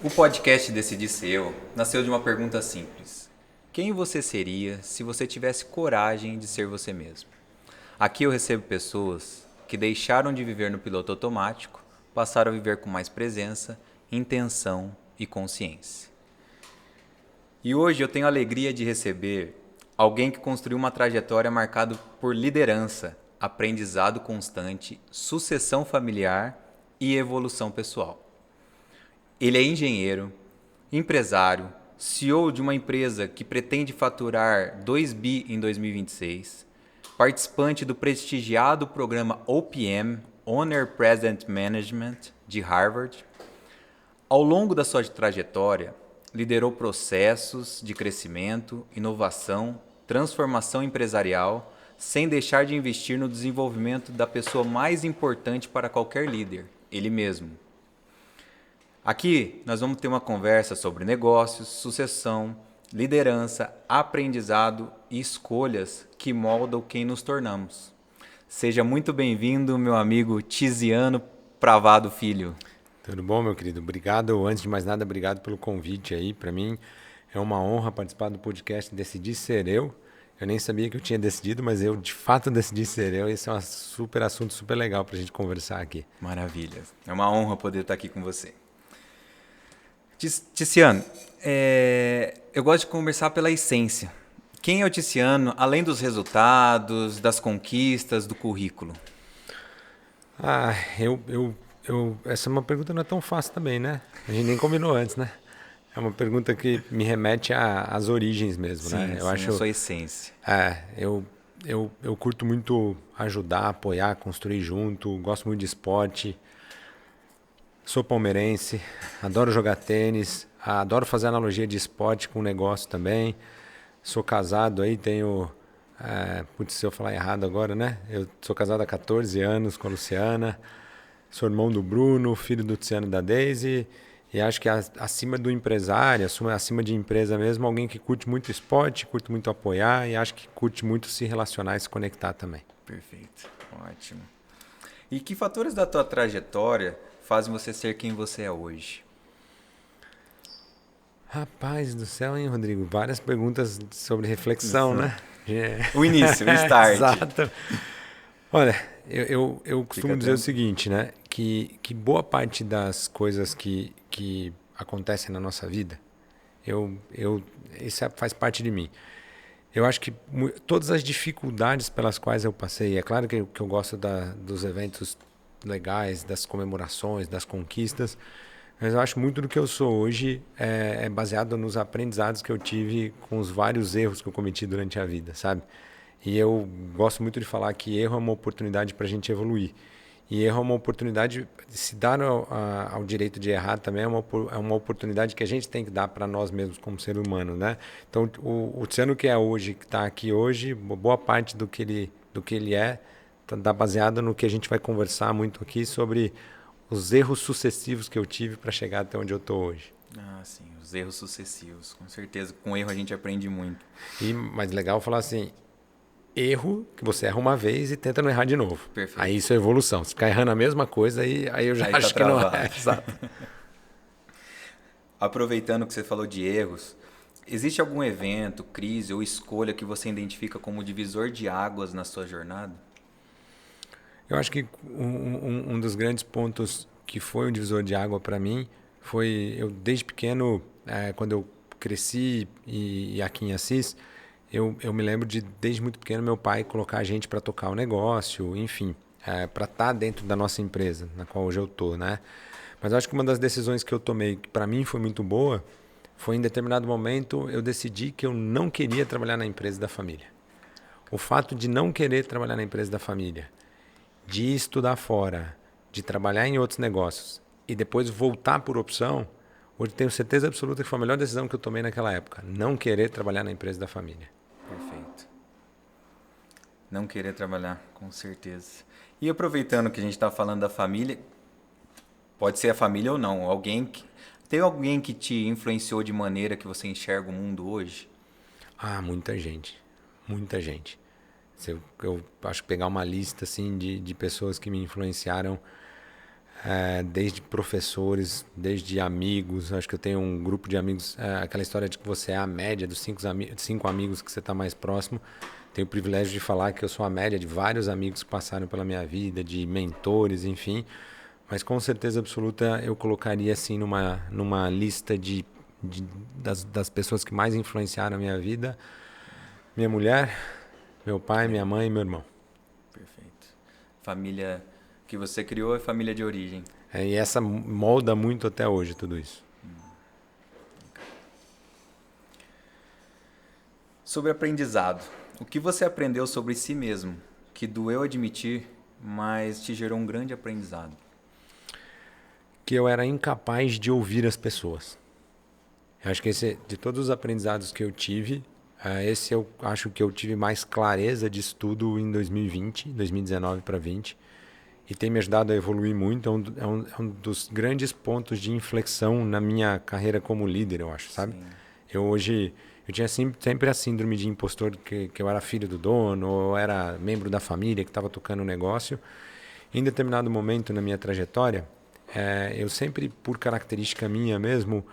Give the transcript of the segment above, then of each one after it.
O podcast Decidi Ser Eu nasceu de uma pergunta simples: quem você seria se você tivesse coragem de ser você mesmo? Aqui eu recebo pessoas que deixaram de viver no piloto automático, passaram a viver com mais presença, intenção e consciência. E hoje eu tenho a alegria de receber alguém que construiu uma trajetória marcada por liderança, aprendizado constante, sucessão familiar e evolução pessoal. Ele é engenheiro, empresário, CEO de uma empresa que pretende faturar 2 bi em 2026, participante do prestigiado programa OPM, Owner Present Management, de Harvard. Ao longo da sua trajetória, liderou processos de crescimento, inovação, transformação empresarial, sem deixar de investir no desenvolvimento da pessoa mais importante para qualquer líder, ele mesmo. Aqui nós vamos ter uma conversa sobre negócios, sucessão, liderança, aprendizado e escolhas que moldam quem nos tornamos. Seja muito bem-vindo, meu amigo Tiziano Pravado Filho. Tudo bom, meu querido? Obrigado. Antes de mais nada, obrigado pelo convite aí. Para mim é uma honra participar do podcast Decidi Ser Eu. Eu nem sabia que eu tinha decidido, mas eu de fato decidi ser eu. Esse é um super assunto, super legal para a gente conversar aqui. Maravilha. É uma honra poder estar aqui com você. Tiziano, eu gosto de conversar pela essência. Quem é o Tiziano, além dos resultados, das conquistas, do currículo? Ah, essa é uma pergunta não é tão fácil também, né? A gente nem combinou antes, né? É uma pergunta que me remete às origens mesmo, né? Sim, Eu sim, a acho, sua essência. é, eu curto muito ajudar, apoiar, construir junto, gosto muito de esporte. Sou palmeirense, adoro jogar tênis, adoro fazer analogia de esporte com negócio também. Sou casado aí, tenho. Putz, se eu falar errado agora, né? Eu sou casado há 14 anos com a Luciana. Sou irmão do Bruno, filho do Tiziano e da Daisy. E acho que acima do empresário, acima de empresa mesmo, alguém que curte muito esporte, curte muito apoiar e acho que curte muito se relacionar e se conectar também. Perfeito, ótimo. E que fatores da tua trajetória fazem você ser quem você é hoje? Rapaz do céu, hein, Rodrigo? Várias perguntas sobre reflexão, Isso. né? É. O início, o start. Exato. Olha, eu Fica costumo dizer o tranquilo. seguinte, né? Que boa parte das coisas que acontecem na nossa vida, isso faz parte de mim. Eu acho que todas as dificuldades pelas quais eu passei, é claro que eu gosto dos eventos legais, das comemorações, das conquistas, mas eu acho muito do que eu sou hoje é baseado nos aprendizados que eu tive com os vários erros que eu cometi durante a vida, sabe? E eu gosto muito de falar que erro é uma oportunidade para a gente evoluir. E erro é uma oportunidade, se dar ao direito de errar também é uma oportunidade que a gente tem que dar para nós mesmos como ser humano, né? Então, o Tiziano que é hoje, que está aqui hoje, boa parte do que ele é, está baseado no que a gente vai conversar muito aqui sobre os erros sucessivos que eu tive para chegar até onde eu estou hoje. Ah, sim, os erros sucessivos. Com certeza, com erro a gente aprende muito. E mais legal falar assim, erro que você erra uma vez e tenta não errar de novo. Aí Perfeito. isso é evolução. Se ficar errando a mesma coisa, aí eu já Aí tá acho que não é. travado. Exato. Aproveitando que você falou de erros, existe algum evento, crise ou escolha que você identifica como divisor de águas na sua jornada? Eu acho que um dos grandes pontos que foi um divisor de água para mim foi eu desde pequeno, quando eu cresci e aqui em Assis, eu me lembro de desde muito pequeno meu pai colocar a gente para tocar o negócio, enfim, para estar dentro da nossa empresa, na qual hoje eu tô, né? Mas eu acho que uma das decisões que eu tomei que para mim foi muito boa foi em determinado momento eu decidi que eu não queria trabalhar na empresa da família. O fato de não querer trabalhar na empresa da família, de estudar fora, de trabalhar em outros negócios e depois voltar por opção, hoje tenho certeza absoluta que foi a melhor decisão que eu tomei naquela época. Não querer trabalhar na empresa da família. Perfeito. Não querer trabalhar, com certeza. E aproveitando que a gente está falando da família, pode ser a família ou não, tem alguém que te influenciou de maneira que você enxerga o mundo hoje? Ah, muita gente. Muita gente. Se eu acho que pegar uma lista assim de pessoas que me influenciaram, desde professores, desde amigos. Acho que eu tenho um grupo de amigos, aquela história de que você é a média dos cinco amigos que você está mais próximo. Tenho o privilégio de falar que eu sou a média de vários amigos que passaram pela minha vida, de mentores, enfim. Mas com certeza absoluta eu colocaria assim numa lista das pessoas que mais influenciaram a minha vida: minha mulher, meu pai, minha mãe e meu irmão. Perfeito. Família que você criou é família de origem. E essa molda muito até hoje tudo isso. Sobre aprendizado. O que você aprendeu sobre si mesmo, que doeu admitir, mas te gerou um grande aprendizado? Que eu era incapaz de ouvir as pessoas. Eu acho que de todos os aprendizados que eu tive, esse eu acho que eu tive mais clareza de estudo em 2020, 2019 para 20, e tem me ajudado a evoluir muito. É um dos grandes pontos de inflexão na minha carreira como líder, eu acho, sabe? Sim. Eu tinha sempre a síndrome de impostor, que eu era filho do dono, ou era membro da família que estava tocando o negócio. Em determinado momento na minha trajetória, eu sempre, por característica minha mesmo,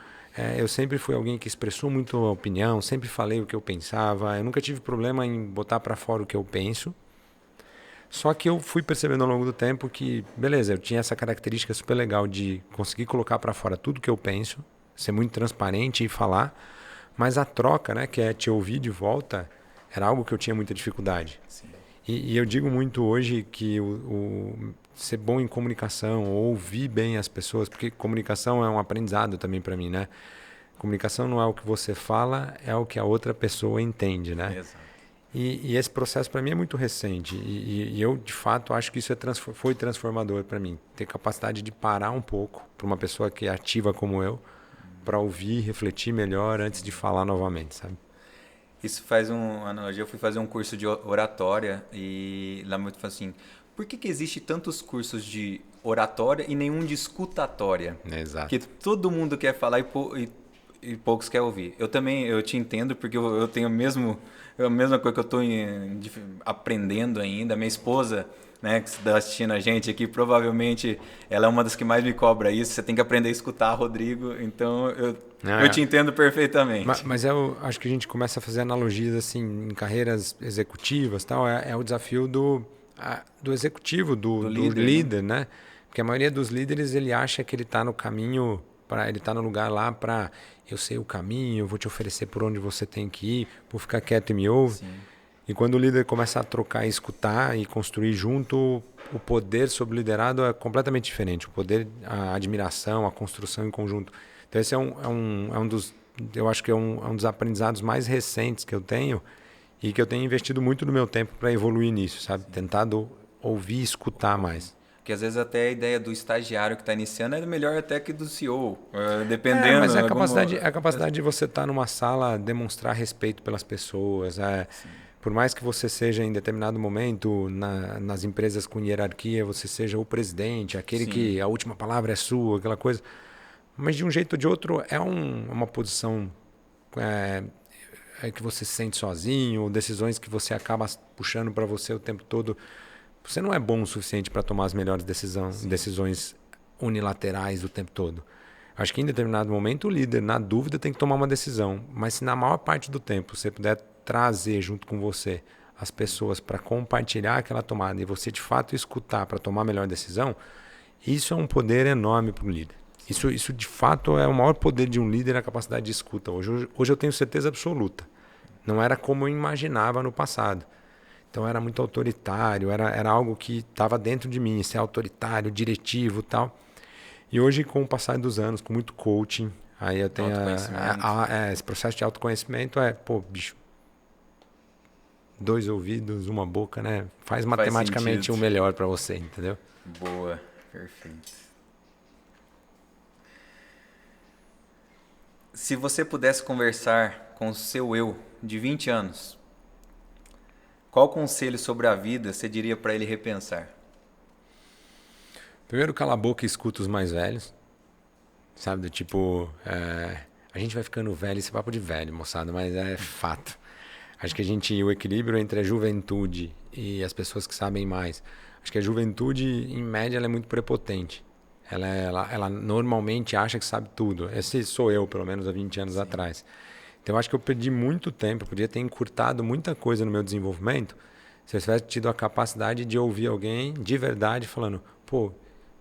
eu sempre fui alguém que expressou muito a opinião, sempre falei o que eu pensava, eu nunca tive problema em botar para fora o que eu penso. Só que eu fui percebendo ao longo do tempo que, beleza, eu tinha essa característica super legal de conseguir colocar para fora tudo que eu penso, ser muito transparente e falar, mas a troca, né, que é te ouvir de volta, era algo que eu tinha muita dificuldade. Sim. E eu digo muito hoje que ser bom em comunicação, ouvir bem as pessoas, porque comunicação é um aprendizado também para mim, né? Comunicação não é o que você fala, é o que a outra pessoa entende, né? Exato. E esse processo para mim é muito recente e eu de fato acho que isso foi transformador para mim, ter capacidade de parar um pouco para uma pessoa que é ativa como eu, para ouvir, refletir melhor antes de falar novamente, sabe? Isso faz uma analogia. Eu fui fazer um curso de oratória e lá muito assim, por que existe tantos cursos de oratória e nenhum de escutatória? Exato. Que todo mundo quer falar e poucos querem ouvir. Eu te entendo porque eu tenho a mesma coisa que eu estou aprendendo ainda. Minha esposa, né, que está assistindo a gente aqui, provavelmente ela é uma das que mais me cobra isso. Você tem que aprender a escutar, Rodrigo. Então eu te entendo perfeitamente. Mas eu acho que a gente começa a fazer analogias assim em carreiras executivas, tal. É o desafio do executivo, do líder, né? Porque a maioria dos líderes ele acha que ele está no caminho, ele está no lugar lá para eu sei o caminho, eu vou te oferecer por onde você tem que ir, por ficar quieto e me ouve. Sim. E quando o líder começa a trocar, escutar e construir junto, o poder sobre o liderado é completamente diferente. O poder, a admiração, a construção em conjunto. Então esse é um dos, eu acho que é um dos aprendizados mais recentes que eu tenho e que eu tenho investido muito do meu tempo para evoluir nisso, sabe? Tentado ouvir e escutar mais. Porque às vezes até a ideia do estagiário que está iniciando é melhor até que do CEO, dependendo. Mas é a capacidade de você estar numa sala, demonstrar respeito pelas pessoas. Por mais que você seja em determinado momento nas empresas com hierarquia, você seja o presidente, aquele que a última palavra é sua, aquela coisa. Mas de um jeito ou de outro é uma posição que você se sente sozinho, decisões que você acaba puxando para você o tempo todo. Você não é bom o suficiente para tomar as melhores decisões unilaterais o tempo todo. Acho que em determinado momento o líder, na dúvida, tem que tomar uma decisão. Mas se na maior parte do tempo você puder trazer junto com você as pessoas para compartilhar aquela tomada e você de fato escutar para tomar a melhor decisão, isso é um poder enorme para o líder. Isso de fato é o maior poder de um líder, a capacidade de escuta. Hoje eu tenho certeza absoluta. Não era como eu imaginava no passado. Então era muito autoritário, era algo que estava dentro de mim, ser autoritário, diretivo e tal. E hoje, com o passar dos anos, com muito coaching, aí eu tenho esse processo de autoconhecimento bicho, 2 ouvidos, uma boca, né? Faz matematicamente o melhor para você, entendeu? Boa, perfeito. Se você pudesse conversar com o seu eu de 20 anos, qual conselho sobre a vida você diria para ele repensar? Primeiro, cala a boca e escuta os mais velhos. Sabe, do tipo... a gente vai ficando velho, esse papo de velho, moçada, mas é fato. Acho que o equilíbrio entre a juventude e as pessoas que sabem mais. Acho que a juventude, em média, ela é muito prepotente. Ela normalmente acha que sabe tudo. Esse sou eu, pelo menos há 20 anos atrás. Então, eu acho que eu perdi muito tempo, eu podia ter encurtado muita coisa no meu desenvolvimento se eu tivesse tido a capacidade de ouvir alguém de verdade falando, pô,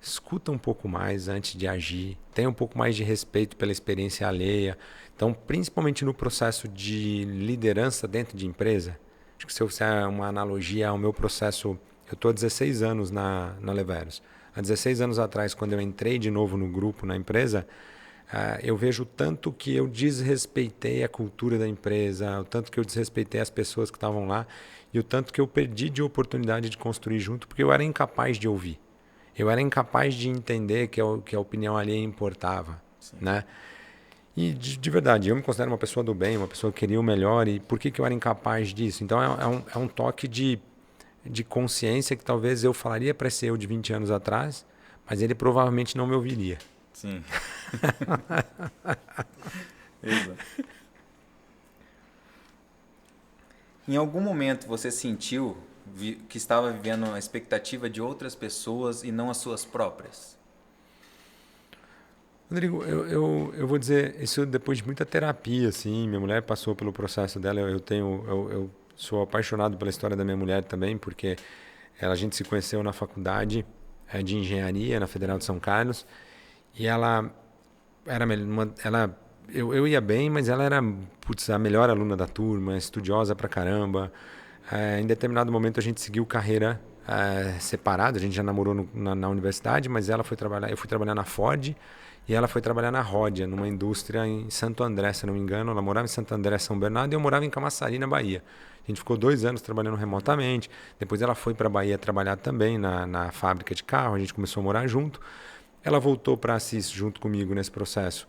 escuta um pouco mais antes de agir, tenha um pouco mais de respeito pela experiência alheia. Então, principalmente no processo de liderança dentro de empresa, acho que se eu fizer uma analogia ao meu processo, eu estou há 16 anos na Leveros. Há 16 anos atrás, quando eu entrei de novo no grupo, na empresa, eu vejo o tanto que eu desrespeitei a cultura da empresa, o tanto que eu desrespeitei as pessoas que estavam lá e o tanto que eu perdi de oportunidade de construir junto porque eu era incapaz de ouvir. Eu era incapaz de entender que a opinião alheia importava, né? E de verdade, eu me considero uma pessoa do bem, uma pessoa que queria o melhor e por que eu era incapaz disso? Então é um toque de consciência que talvez eu falaria para esse eu de 20 anos atrás, mas ele provavelmente não me ouviria. Sim. Exato. Em algum momento você sentiu que estava vivendo a expectativa de outras pessoas e não as suas próprias? Rodrigo, eu vou dizer isso depois de muita terapia, assim. Minha mulher passou pelo processo dela. Eu sou apaixonado pela história da minha mulher também, porque a gente se conheceu na faculdade de engenharia na Federal de São Carlos e ela era eu ia bem, mas ela era a melhor aluna da turma, estudiosa pra caramba. Em determinado momento a gente seguiu carreira separada, a gente já namorou na universidade, mas eu fui trabalhar na Ford e ela foi trabalhar na Ródia, numa indústria em Santo André, se não me engano. Ela morava em Santo André, São Bernardo, e eu morava em Camaçari, na Bahia. A gente ficou 2 anos trabalhando remotamente, depois ela foi para a Bahia trabalhar também na fábrica de carro, a gente começou a morar junto. Ela voltou para Assis junto comigo nesse processo.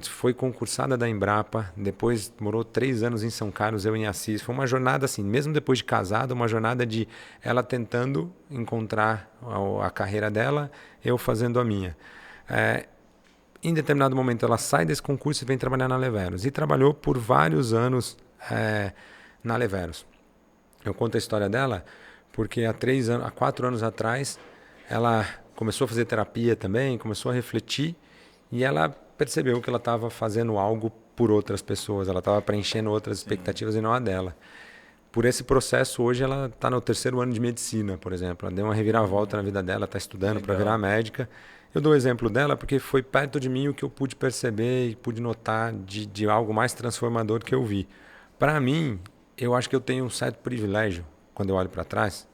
Foi concursada da Embrapa, depois morou 3 anos em São Carlos, eu em Assis. Foi uma jornada assim, mesmo depois de casada, uma jornada de ela tentando encontrar a carreira dela, eu fazendo a minha. Em determinado momento ela sai desse concurso e vem trabalhar na Leveros. E trabalhou por vários anos na Leveros. Eu conto a história dela porque há 4 anos atrás ela começou a fazer terapia também, começou a refletir e ela percebeu que ela estava fazendo algo por outras pessoas, ela estava preenchendo outras expectativas e não a dela. Por esse processo, hoje ela está no 3º ano de medicina, por exemplo. Ela deu uma reviravolta na vida dela, está estudando para virar médica. Eu dou o exemplo dela porque foi perto de mim o que eu pude perceber e pude notar de algo mais transformador que eu vi. Para mim, eu acho que eu tenho um certo privilégio quando eu olho para trás,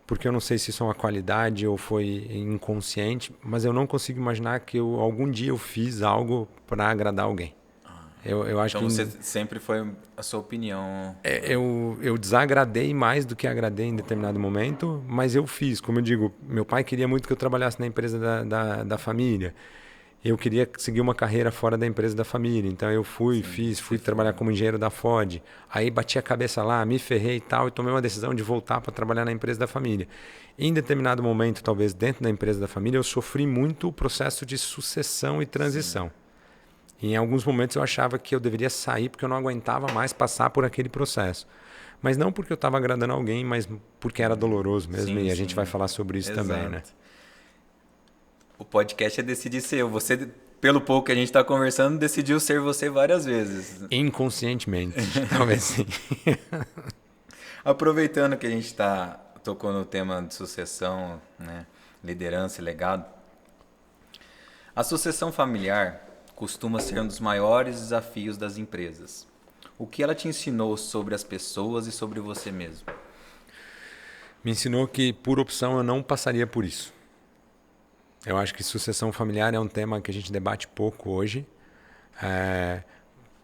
porque eu não sei se isso é uma qualidade ou foi inconsciente, mas eu não consigo imaginar que algum dia eu fiz algo para agradar alguém. Eu acho então que você sempre foi a sua opinião. Eu desagradei mais do que agradei em determinado momento, mas eu fiz. Como eu digo, meu pai queria muito que eu trabalhasse na empresa da família. Eu queria seguir uma carreira fora da empresa da família. Então eu fui trabalhar como engenheiro da Ford. Aí bati a cabeça lá, me ferrei e tal, e tomei uma decisão de voltar para trabalhar na empresa da família. Em determinado momento, talvez dentro da empresa da família, eu sofri muito o processo de sucessão e transição. Sim. E em alguns momentos eu achava que eu deveria sair porque eu não aguentava mais passar por aquele processo. Mas não porque eu estava agradando alguém, mas porque era doloroso mesmo. Sim, e a gente vai falar sobre isso também, né? O podcast é decidir ser eu. Você, pelo pouco que a gente está conversando, decidiu ser você várias vezes. Inconscientemente, talvez sim. Aproveitando que a gente tocou no tema de sucessão, né, liderança e legado, a sucessão familiar costuma ser um dos maiores desafios das empresas. O que ela te ensinou sobre as pessoas e sobre você mesmo? Me ensinou que, por opção, eu não passaria por isso. Eu acho que sucessão familiar é um tema que a gente debate pouco hoje.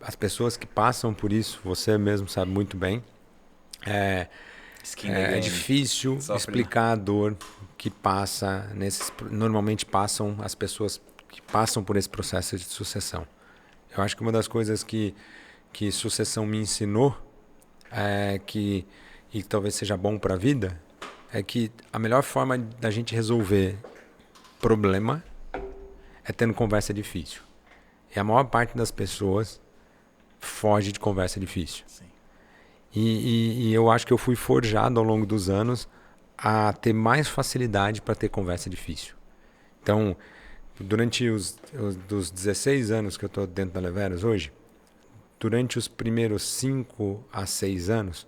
As pessoas que passam por isso, você mesmo sabe muito bem. É difícil explicar a dor que passa normalmente passam as pessoas que passam por esse processo de sucessão. Eu acho que uma das coisas que sucessão me ensinou e talvez seja bom para a vida é que a melhor forma da gente resolver problema é tendo conversa difícil. E a maior parte das pessoas foge de conversa difícil. Sim. E eu acho que eu fui forjado ao longo dos anos a ter mais facilidade para ter conversa difícil. Então, durante dos 16 anos que eu estou dentro da Leveros hoje, durante os primeiros 5 a 6 anos,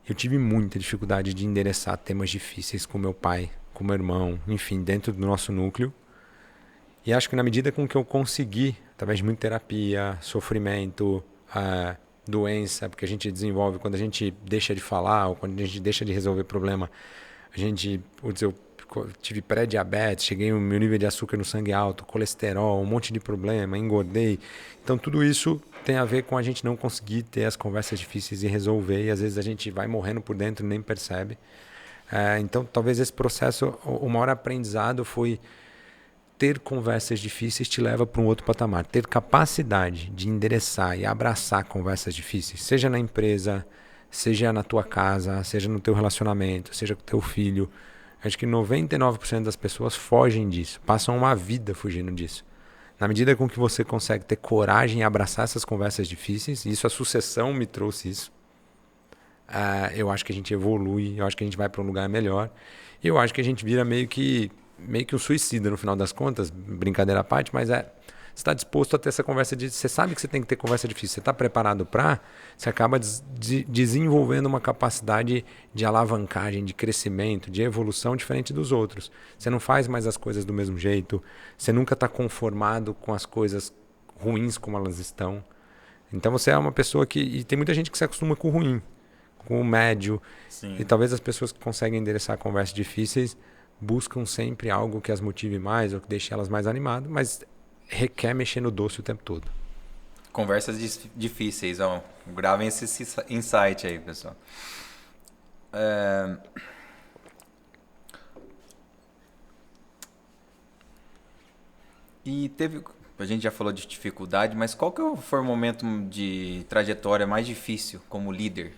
eu tive muita dificuldade de endereçar temas difíceis com meu pai, com meu irmão, enfim, dentro do nosso núcleo. E acho que na medida com que eu consegui, através de muita terapia, sofrimento, doença, porque a gente desenvolve quando a gente deixa de falar ou quando a gente deixa de resolver problema, eu tive pré-diabetes, cheguei ao meu nível de açúcar no sangue alto, colesterol, um monte de problema, engordei. Então tudo isso tem a ver com a gente não conseguir ter as conversas difíceis e resolver, e às vezes a gente vai morrendo por dentro e nem percebe. Então talvez esse processo, o maior aprendizado foi ter conversas difíceis te leva para um outro patamar. Ter capacidade de endereçar e abraçar conversas difíceis, seja na empresa, seja na tua casa, seja no teu relacionamento, seja com o teu filho. Acho que 99% das pessoas fogem disso, passam uma vida fugindo disso. Na medida com que você consegue ter coragem e abraçar essas conversas difíceis, e isso a sucessão me trouxe isso, eu acho que a gente evolui, eu acho que a gente vai para um lugar melhor, e eu acho que a gente vira meio que um suicida no final das contas, brincadeira à parte, mas você está disposto a ter essa conversa você sabe que você tem que ter conversa difícil, você está preparado para, você acaba desenvolvendo uma capacidade de alavancagem, de crescimento, de evolução diferente dos outros. Você não faz mais as coisas do mesmo jeito, você nunca está conformado com as coisas ruins como elas estão. Então você é uma pessoa e tem muita gente que se acostuma com o ruim, com o médio. Sim. E talvez as pessoas que conseguem endereçar conversas difíceis buscam sempre algo que as motive mais ou que deixe elas mais animadas, mas requer mexer no doce o tempo todo. Conversas difíceis, ó. Gravem esse insight aí, pessoal. E a gente já falou de dificuldade, mas qual que foi o momento de trajetória mais difícil como líder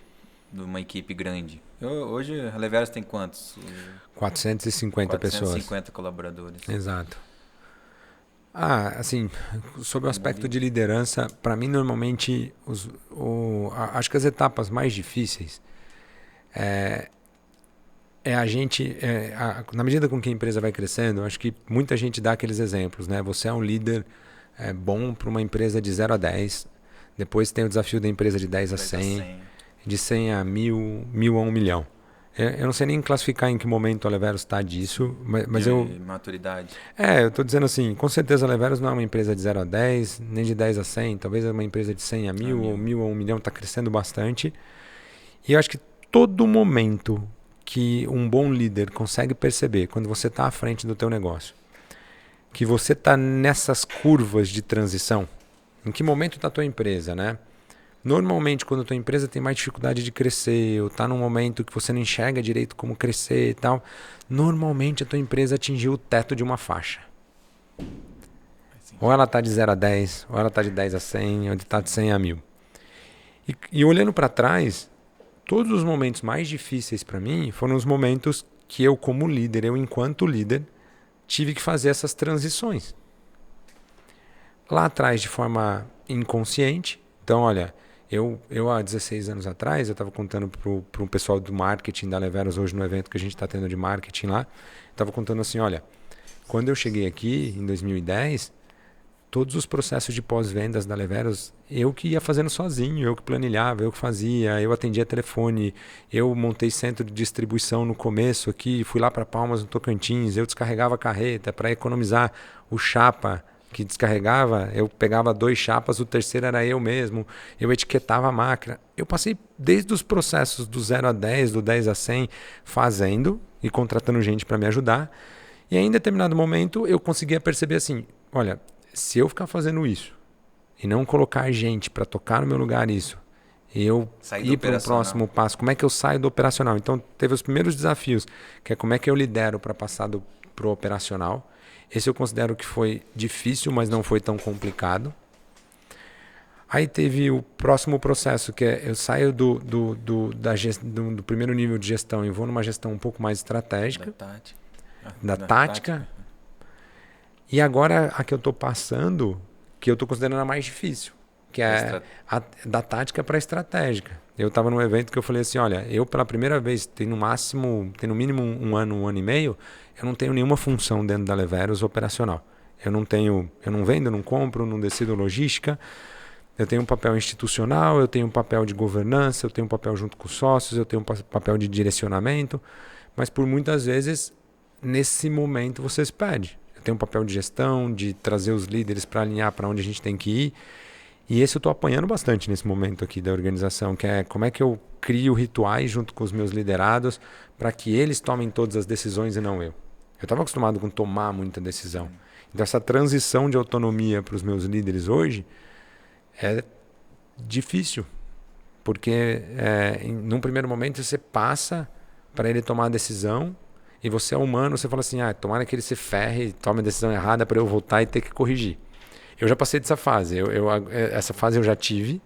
de uma equipe grande? Hoje a Leveros tem quantos? 450 pessoas. 450 colaboradores. Exato. Assim, sobre o aspecto de liderança, para mim normalmente acho que as etapas mais difíceis a gente, na medida com que a empresa vai crescendo, acho que muita gente dá aqueles exemplos, né? Você é um líder bom para uma empresa de 0 a 10, depois tem o desafio da empresa de 10 a 100, de 100 a 1000, 1000 a 1 milhão. Eu não sei nem classificar em que momento a Leveros está disso, mas maturidade. Eu estou dizendo assim, com certeza a Leveros não é uma empresa de 0 a 10, nem de 10 a 100, talvez é uma empresa de 100 a 1000, ou 1000 a 1 milhão, está crescendo bastante. E eu acho que todo momento que um bom líder consegue perceber, quando você está à frente do teu negócio, que você está nessas curvas de transição, em que momento está a tua empresa, né? Normalmente, quando a tua empresa tem mais dificuldade de crescer, ou está num momento que você não enxerga direito como crescer e tal, normalmente a tua empresa atingiu o teto de uma faixa. Ou ela está de 0 a 10, ou ela está de 10 a 100, ou está de 100 a 1000. E olhando para trás, todos os momentos mais difíceis para mim foram os momentos que eu, como líder, eu enquanto líder, tive que fazer essas transições. Lá atrás, de forma inconsciente. Então, olha, eu há 16 anos atrás, eu estava contando para um pessoal do marketing da Leveros hoje no evento que a gente está tendo de marketing lá, estava contando assim, olha, quando eu cheguei aqui em 2010, todos os processos de pós-vendas da Leveros, eu que ia fazendo sozinho, eu que planilhava, eu que fazia, eu atendia telefone, eu montei centro de distribuição no começo aqui, fui lá para Palmas, no Tocantins, eu descarregava a carreta para economizar o chapa que descarregava, eu pegava 2 chapas, o terceiro era eu mesmo, eu etiquetava a máquina. Eu passei desde os processos do 0 a 10, do 10 a 100, fazendo e contratando gente para me ajudar. E aí, em determinado momento, eu conseguia perceber assim, olha, se eu ficar fazendo isso e não colocar gente para tocar no meu lugar isso, eu ir para o próximo passo, como é que eu saio do operacional? Então, teve os primeiros desafios, que é como é que eu lidero para passar para o operacional. Esse eu considero que foi difícil, mas não foi tão complicado. Aí teve o próximo processo, que é eu saio do primeiro nível de gestão e vou numa gestão um pouco mais estratégica. Da tática. E agora a que eu estou passando, que eu estou considerando a mais difícil, que é da tática para a estratégica. Eu estava num evento que eu falei assim, olha, eu pela primeira vez, tem no mínimo um ano e meio, eu não tenho nenhuma função dentro da Leveros operacional. Eu não vendo, não compro, não decido logística. Eu tenho um papel institucional, eu tenho um papel de governança, eu tenho um papel junto com os sócios, eu tenho um papel de direcionamento, mas por muitas vezes, nesse momento, você se perde. Eu tenho um papel de gestão, de trazer os líderes para alinhar para onde a gente tem que ir. E esse eu estou apanhando bastante nesse momento aqui da organização, que é como é que eu crio rituais junto com os meus liderados para que eles tomem todas as decisões e não eu. Eu estava acostumado com tomar muita decisão. Então essa transição de autonomia para os meus líderes hoje é difícil, porque num primeiro momento você passa para ele tomar a decisão e você é humano, você fala assim, tomara que ele se ferre e tome a decisão errada para eu voltar e ter que corrigir. Eu já passei dessa fase, essa fase eu já tive.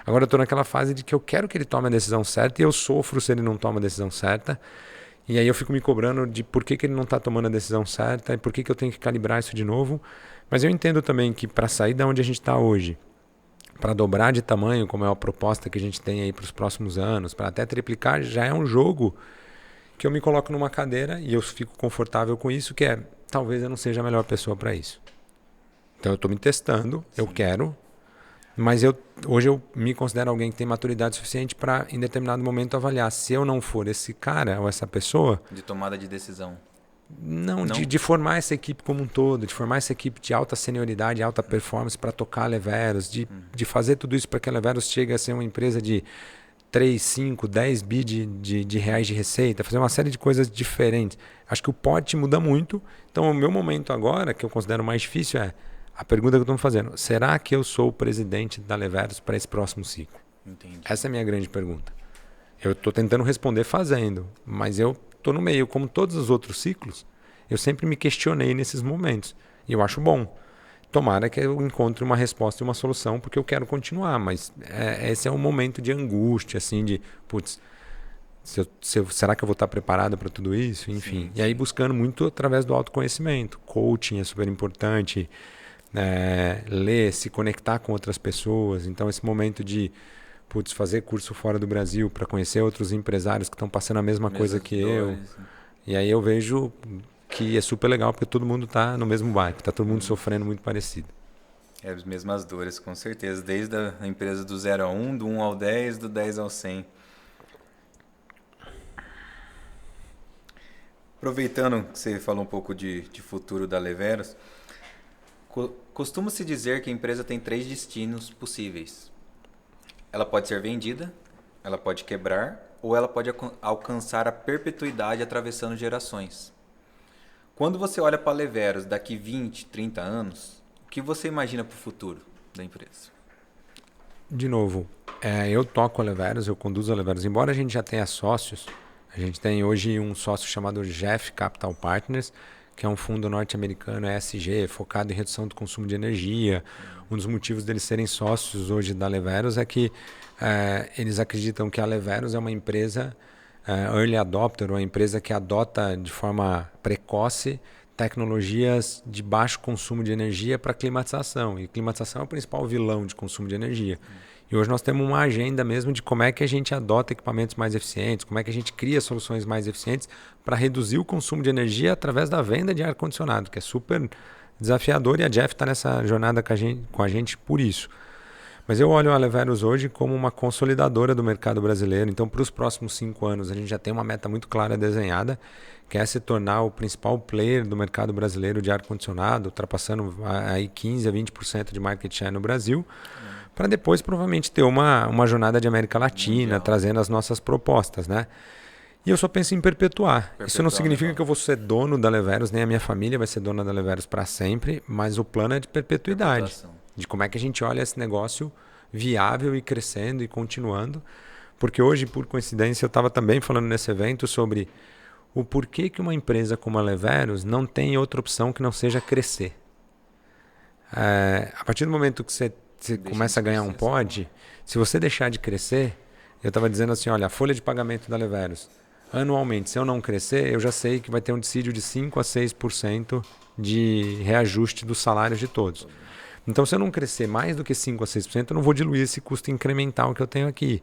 Agora eu estou naquela fase de que eu quero que ele tome a decisão certa e eu sofro se ele não toma a decisão certa. E aí eu fico me cobrando de por que ele não está tomando a decisão certa e por que eu tenho que calibrar isso de novo. Mas eu entendo também que para sair da onde a gente está hoje, para dobrar de tamanho, como é a proposta que a gente tem aí para os próximos anos, para até triplicar, já é um jogo que eu me coloco numa cadeira e eu fico confortável com isso, que é, talvez eu não seja a melhor pessoa para isso. Então eu estou me testando, eu quero, mas hoje eu me considero alguém que tem maturidade suficiente para, em determinado momento, avaliar se eu não for esse cara ou essa pessoa... De tomada de decisão. Não. De formar essa equipe como um todo, de formar essa equipe de alta senioridade, alta performance para tocar a Leveros, de fazer tudo isso para que a Leveros chegue a ser uma empresa de 3, 5, 10 bi de reais de receita, fazer uma série de coisas diferentes. Acho que o pote muda muito. Então o meu momento agora, que eu considero mais difícil, é a pergunta que eu estou me fazendo: será que eu sou o presidente da Leveros para esse próximo ciclo? Entendi. Essa é a minha grande pergunta. Eu estou tentando responder fazendo, mas eu estou no meio. Como todos os outros ciclos, eu sempre me questionei nesses momentos. E eu acho bom. Tomara que eu encontre uma resposta e uma solução, porque eu quero continuar. Mas esse é um momento de angústia, assim, de, putz, será que eu vou estar preparado para tudo isso? Enfim. Sim. E aí buscando muito através do autoconhecimento. Coaching é super importante. Ler, se conectar com outras pessoas. Então esse momento de fazer curso fora do Brasil para conhecer outros empresários que estão passando a mesma coisa que eu. E aí eu vejo que é super legal porque todo mundo está no mesmo barco, está todo mundo sofrendo muito parecido. As mesmas dores, com certeza. Desde a empresa do 0 a 1, do 1 ao 10, do 10 ao 100. Aproveitando que você falou um pouco de futuro da Leveros, costuma-se dizer que a empresa tem 3 destinos possíveis. Ela pode ser vendida, ela pode quebrar ou ela pode alcançar a perpetuidade atravessando gerações. Quando você olha para a Leveros daqui 20, 30 anos, o que você imagina para o futuro da empresa? De novo, eu toco a Leveros, eu conduzo a Leveros. Embora a gente já tenha sócios, a gente tem hoje um sócio chamado Jeff Capital Partners, que é um fundo norte-americano ESG, focado em redução do consumo de energia. Um dos motivos deles serem sócios hoje da Leveros é que eles acreditam que a Leveros é uma empresa early adopter, uma empresa que adota de forma precoce tecnologias de baixo consumo de energia para climatização. E climatização é o principal vilão de consumo de energia. E hoje nós temos uma agenda mesmo de como é que a gente adota equipamentos mais eficientes, como é que a gente cria soluções mais eficientes para reduzir o consumo de energia através da venda de ar-condicionado, que é super desafiador, e a Jeff está nessa jornada com a gente por isso. Mas eu olho a Leveros hoje como uma consolidadora do mercado brasileiro. Então, para os próximos 5 anos, a gente já tem uma meta muito clara desenhada, que é se tornar o principal player do mercado brasileiro de ar-condicionado, ultrapassando aí 15% a 20% de market share no Brasil, para depois provavelmente ter uma jornada de América Latina, trazendo as nossas propostas, né? E eu só penso em perpetuar. Isso não significa que eu vou ser dono da Leveros, nem a minha família vai ser dona da Leveros para sempre, mas o plano é de perpetuidade. De como é que a gente olha esse negócio viável e crescendo e continuando. Porque hoje, por coincidência, eu estava também falando nesse evento sobre o porquê que uma empresa como a Leveros não tem outra opção que não seja crescer. A partir do momento que você começa a ganhar um pod, se você deixar de crescer, eu estava dizendo assim, olha, a folha de pagamento da Leveros, anualmente, se eu não crescer, eu já sei que vai ter um dissídio de 5% a 6% de reajuste dos salários de todos. Então, se eu não crescer mais do que 5 a 6%, eu não vou diluir esse custo incremental que eu tenho aqui.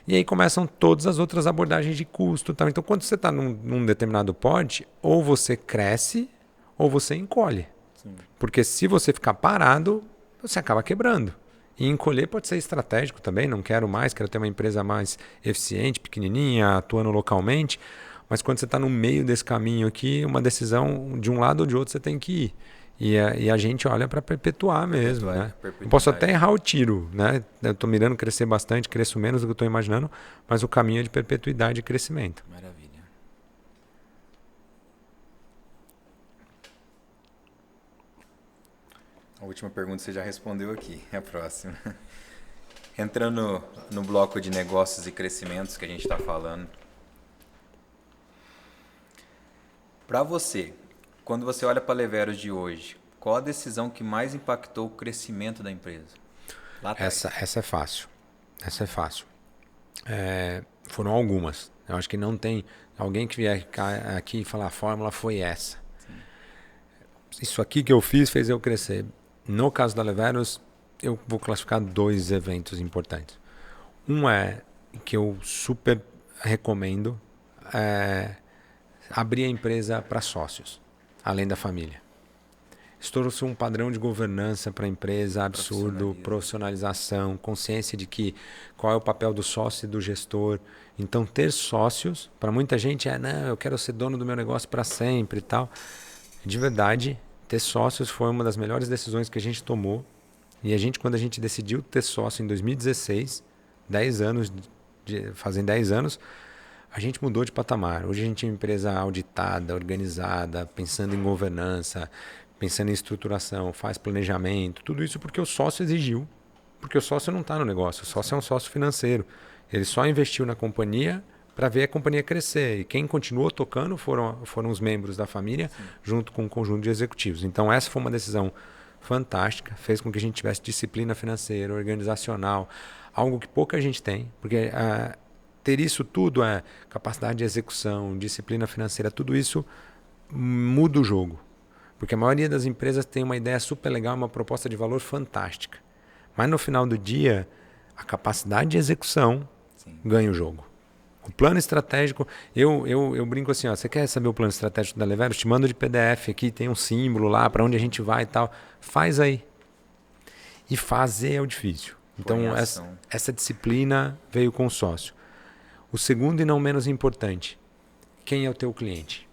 E aí começam todas as outras abordagens de custo. Tal. Então, quando você está num determinado porte, ou você cresce ou você encolhe. Sim. Porque se você ficar parado, você acaba quebrando. E encolher pode ser estratégico também. Não quero mais, quero ter uma empresa mais eficiente, pequenininha, atuando localmente. Mas quando você está no meio desse caminho aqui, uma decisão de um lado ou de outro você tem que ir. E a gente olha para perpetuar mesmo, né? Eu posso até errar o tiro, né? Eu estou mirando crescer bastante, cresço menos do que eu estou imaginando, mas o caminho é de perpetuidade e crescimento. Maravilha. A última pergunta você já respondeu aqui, é a próxima. Entrando no bloco de negócios e crescimentos que a gente está falando. Para você, quando você olha para a Leveros de hoje, qual a decisão que mais impactou o crescimento da empresa? Lá atrás. Essa é fácil. Essa é fácil. Foram algumas. Eu acho que não tem alguém que vier aqui e falar a fórmula foi essa. Sim. Isso aqui que eu fiz fez eu crescer. No caso da Leveros, eu vou classificar 2 eventos importantes. Um é que eu super recomendo abrir a empresa para sócios, além da família. Estourou-se um padrão de governança para a empresa absurdo, profissionalização, consciência de que qual é o papel do sócio e do gestor. Então, ter sócios, para muita gente não, eu quero ser dono do meu negócio para sempre e tal. De verdade, ter sócios foi uma das melhores decisões que a gente tomou. E quando a gente decidiu ter sócio em 2016, 10 anos, fazem 10 anos, a gente mudou de patamar. Hoje a gente é uma empresa auditada, organizada, pensando em governança, pensando em estruturação, faz planejamento, tudo isso porque o sócio exigiu. Porque o sócio não está no negócio, o sócio é um sócio financeiro. Ele só investiu na companhia para ver a companhia crescer. E quem continuou tocando foram os membros da família, sim, junto com um conjunto de executivos. Então essa foi uma decisão fantástica, fez com que a gente tivesse disciplina financeira, organizacional, algo que pouca gente tem, porque ter isso tudo capacidade de execução, disciplina financeira, tudo isso muda o jogo. Porque a maioria das empresas tem uma ideia super legal, uma proposta de valor fantástica. Mas no final do dia, a capacidade de execução, sim, ganha o jogo. O plano estratégico, eu brinco assim, você quer saber o plano estratégico da Leveros? Te mando de PDF aqui, tem um símbolo lá para onde a gente vai e tal. Faz aí. E fazer é o difícil. Então essa disciplina veio com o sócio. O segundo e não menos importante, quem é o teu cliente?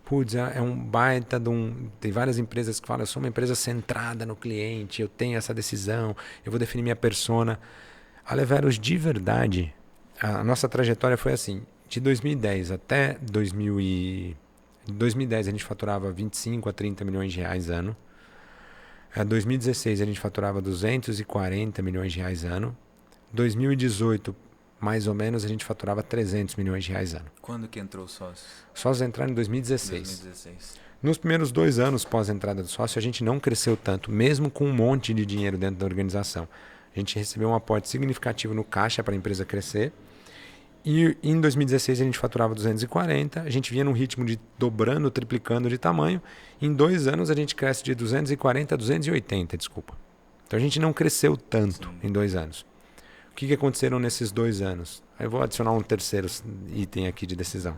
Putz, é um baita de um... Tem várias empresas que falam, eu sou uma empresa centrada no cliente, eu tenho essa decisão, eu vou definir minha persona. A Leveros, de verdade, a nossa trajetória foi assim, de 2010 até 2010 a gente faturava 25 a 30 milhões de reais ano. Em 2016 a gente faturava 240 milhões de reais ano. 2018, mais ou menos, a gente faturava 300 milhões de reais ano. Quando que entrou o sócio? Sócios entraram em 2016. Nos primeiros 2 anos pós a entrada do sócio, a gente não cresceu tanto, mesmo com um monte de dinheiro dentro da organização. A gente recebeu um aporte significativo no caixa para a empresa crescer. E em 2016 a gente faturava 240, a gente vinha num ritmo de dobrando, triplicando de tamanho. Em 2 anos a gente cresce de 240 a 280, desculpa. Então a gente não cresceu tanto, sim, em 2 anos. O que aconteceram nesses 2 anos? Aí eu vou adicionar um terceiro item aqui de decisão.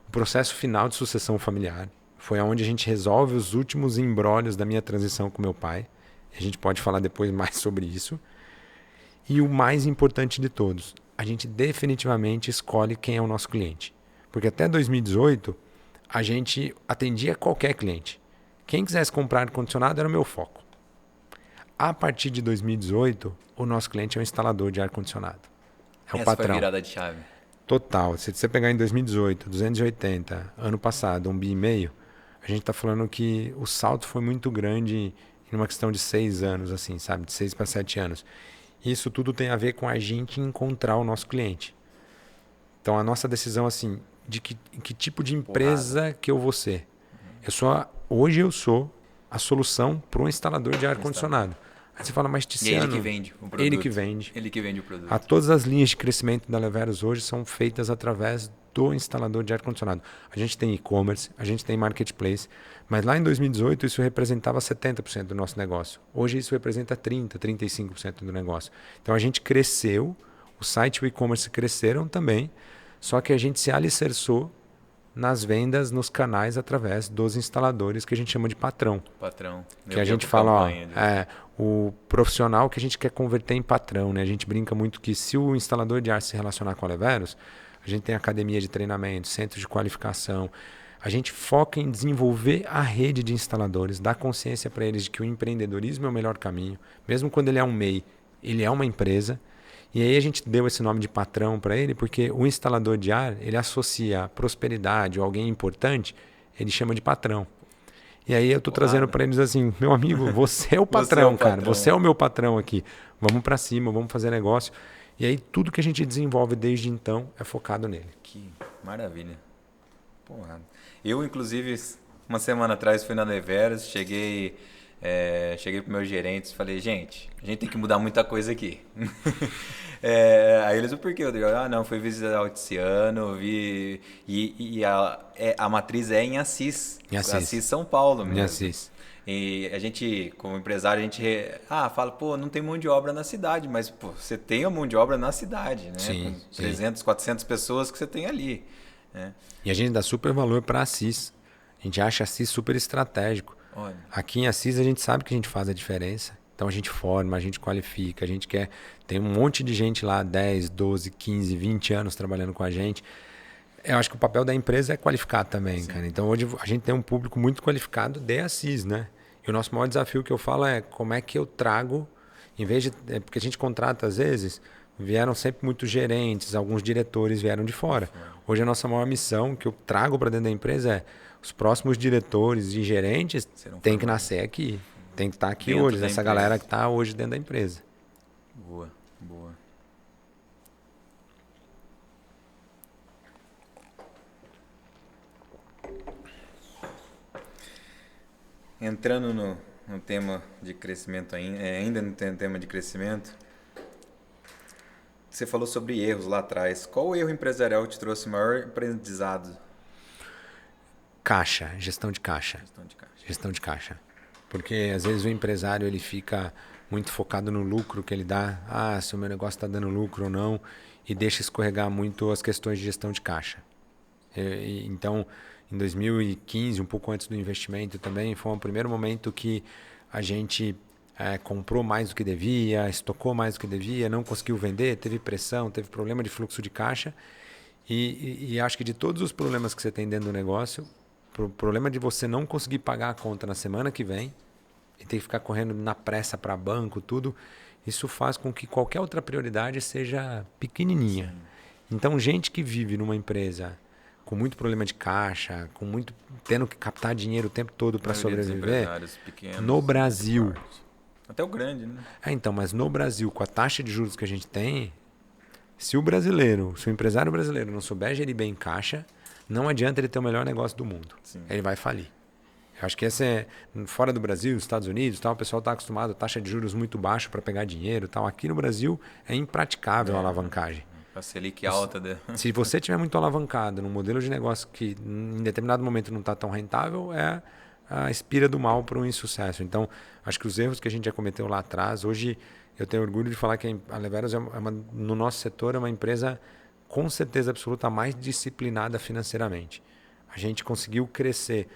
O processo final de sucessão familiar foi onde a gente resolve os últimos embrólios da minha transição com meu pai. A gente pode falar depois mais sobre isso. E o mais importante de todos, a gente definitivamente escolhe quem é o nosso cliente. Porque até 2018, a gente atendia qualquer cliente. Quem quisesse comprar ar-condicionado era o meu foco. A partir de 2018, o nosso cliente é um instalador de ar-condicionado. É o patrão. Essa foi a virada de chave. Total. Se você pegar em 2018, 280, ano passado, 1,5 bi, a gente está falando que o salto foi muito grande em uma questão de 6 anos, assim, sabe? De 6 para 7 anos. Isso tudo tem a ver com a gente encontrar o nosso cliente. Então, a nossa decisão, assim, de que tipo de empresa que eu vou ser. Hoje eu sou a solução para um instalador de ar-condicionado. Aí você fala, mas Tiziano... Ele que vende o produto. Ele que vende. Ele que vende o produto. Todas as linhas de crescimento da Leveros hoje são feitas através do instalador de ar-condicionado. A gente tem e-commerce, a gente tem marketplace, mas lá em 2018 isso representava 70% do nosso negócio. Hoje isso representa 30%, 35% do negócio. Então a gente cresceu, o site e o e-commerce cresceram também, só que a gente se alicerçou nas vendas, nos canais, através dos instaladores que a gente chama de patrão. Patrão. Que a gente fala, o profissional que a gente quer converter em patrão, né? A gente brinca muito que se o instalador de ar se relacionar com a Leveros, a gente tem academia de treinamento, centro de qualificação. A gente foca em desenvolver a rede de instaladores, dar consciência para eles de que o empreendedorismo é o melhor caminho. Mesmo quando ele é um MEI, ele é uma empresa. E aí a gente deu esse nome de patrão para ele, porque o instalador de ar, ele associa a prosperidade ou alguém importante, ele chama de patrão. E aí eu estou trazendo para eles assim, meu amigo, você é o patrão, cara. Você é o meu patrão aqui. Vamos para cima, vamos fazer negócio. E aí tudo que a gente desenvolve desde então é focado nele. Que maravilha. Porra. Eu, inclusive, uma semana atrás fui na Leveros, cheguei pro meu gerente e falei, gente, a gente tem que mudar muita coisa aqui. Aí eles, por quê? Eu digo, não, fui visitar esse ano, vi... E a matriz é em Assis. Em Assis, São Paulo mesmo. Em Assis. E a gente, como empresário, a gente fala, pô, não tem mão de obra na cidade, mas pô, você tem a mão de obra na cidade, né? Sim, com 300, 400 pessoas que você tem ali. Né? E a gente dá super valor para Assis. A gente acha Assis super estratégico. Olha. Aqui em Assis a gente sabe que a gente faz a diferença. Então a gente forma, a gente qualifica, a gente quer... Tem um monte de gente lá, 10, 12, 15, 20 anos trabalhando com a gente. Eu acho que o papel da empresa é qualificar também, cara. Então hoje a gente tem um público muito qualificado de Assis, né? E o nosso maior desafio que eu falo é como é que eu trago, em vez de... Porque a gente contrata às vezes, vieram sempre muitos gerentes, alguns diretores vieram de fora. Hoje a nossa maior missão que eu trago para dentro da empresa é os próximos diretores e gerentes têm que nascer aqui. Tem que estar aqui hoje, essa galera que está hoje dentro da empresa. Boa, boa. Entrando no tema de crescimento ainda no tema de crescimento, você falou sobre erros lá atrás. Qual erro empresarial te trouxe maior aprendizado? Caixa, gestão de caixa. Gestão de caixa. Porque às vezes o empresário ele fica muito focado no lucro que ele dá. Se o meu negócio está dando lucro ou não. E deixa escorregar muito as questões de gestão de caixa. Então, em 2015, um pouco antes do investimento também, foi um primeiro momento que a gente comprou mais do que devia, estocou mais do que devia, não conseguiu vender, teve pressão, teve problema de fluxo de caixa. E acho que de todos os problemas que você tem dentro do negócio, o problema de você não conseguir pagar a conta na semana que vem e ter que ficar correndo na pressa para banco, tudo, isso faz com que qualquer outra prioridade seja pequenininha. Sim. Então, gente que vive numa empresa com muito problema de caixa, tendo que captar dinheiro o tempo todo para sobreviver, no Brasil... Até o grande, né? Então, mas no Brasil, com a taxa de juros que a gente tem, se o empresário brasileiro não souber gerir bem caixa, não adianta ele ter o melhor negócio do mundo. Sim. Ele vai falir. Eu acho que fora do Brasil, Estados Unidos, o pessoal está acostumado a taxa de juros muito baixa para pegar dinheiro. Aqui no Brasil é impraticável a alavancagem. A Selic alta. Se você tiver muito alavancado num modelo de negócio que em determinado momento não está tão rentável, é a espira do mal para um insucesso. Então, acho que os erros que a gente já cometeu lá atrás, hoje eu tenho orgulho de falar que a Leveros no nosso setor é uma empresa com certeza absoluta mais disciplinada financeiramente. A gente conseguiu crescer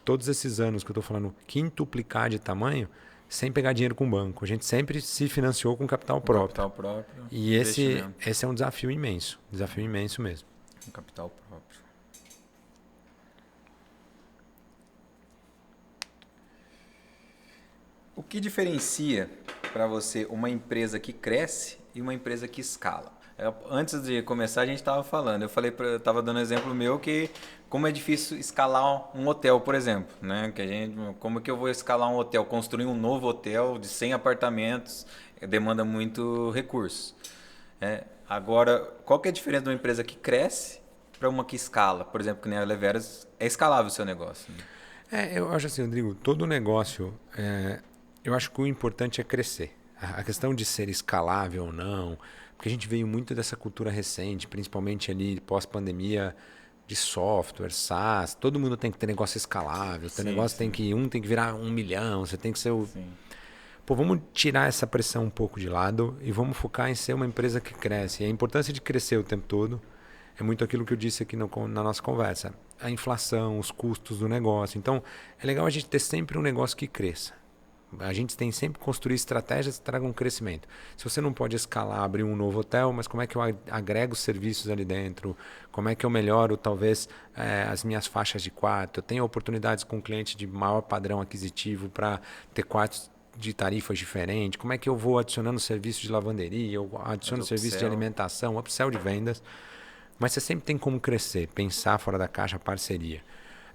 todos esses anos que eu estou falando, quintuplicar de tamanho, sem pegar dinheiro com o banco. A gente sempre se financiou com capital próprio. E esse é um desafio imenso mesmo. Com capital próprio. O que diferencia para você uma empresa que cresce e uma empresa que escala? Antes de começar, a gente estava falando. Eu estava dando um exemplo meu que como é difícil escalar um hotel, por exemplo, né? Como que eu vou escalar um hotel, construir um novo hotel de 100 apartamentos, demanda muito recurso. Agora, qual que é a diferença de uma empresa que cresce para uma que escala? Por exemplo, que nem a Leveros, é escalável o seu negócio. Né? Eu acho assim, Rodrigo, todo negócio, eu acho que o importante é crescer. A questão de ser escalável ou não, porque a gente veio muito dessa cultura recente, principalmente ali pós-pandemia, de software, SaaS, todo mundo tem que ter negócio escalável, teu Sim, negócio sim, tem que virar 1 milhão, você tem que ser o... sim. Pô, vamos tirar essa pressão um pouco de lado e vamos focar em ser uma empresa que cresce. E a importância de crescer o tempo todo é muito aquilo que eu disse aqui na nossa conversa. A inflação, os custos do negócio. Então, é legal a gente ter sempre um negócio que cresça. A gente tem sempre que construir estratégias que tragam crescimento. Se você não pode escalar, abrir um novo hotel, mas como é que eu agrego serviços ali dentro? Como é que eu melhoro, talvez, as minhas faixas de quarto? Eu tenho oportunidades com clientes de maior padrão aquisitivo para ter quartos de tarifas diferentes? Como é que eu vou adicionando serviços de lavanderia? Eu Mas adiciono o serviços de Excel, alimentação, upsell de vendas. Mas você sempre tem como crescer, pensar fora da caixa, parceria.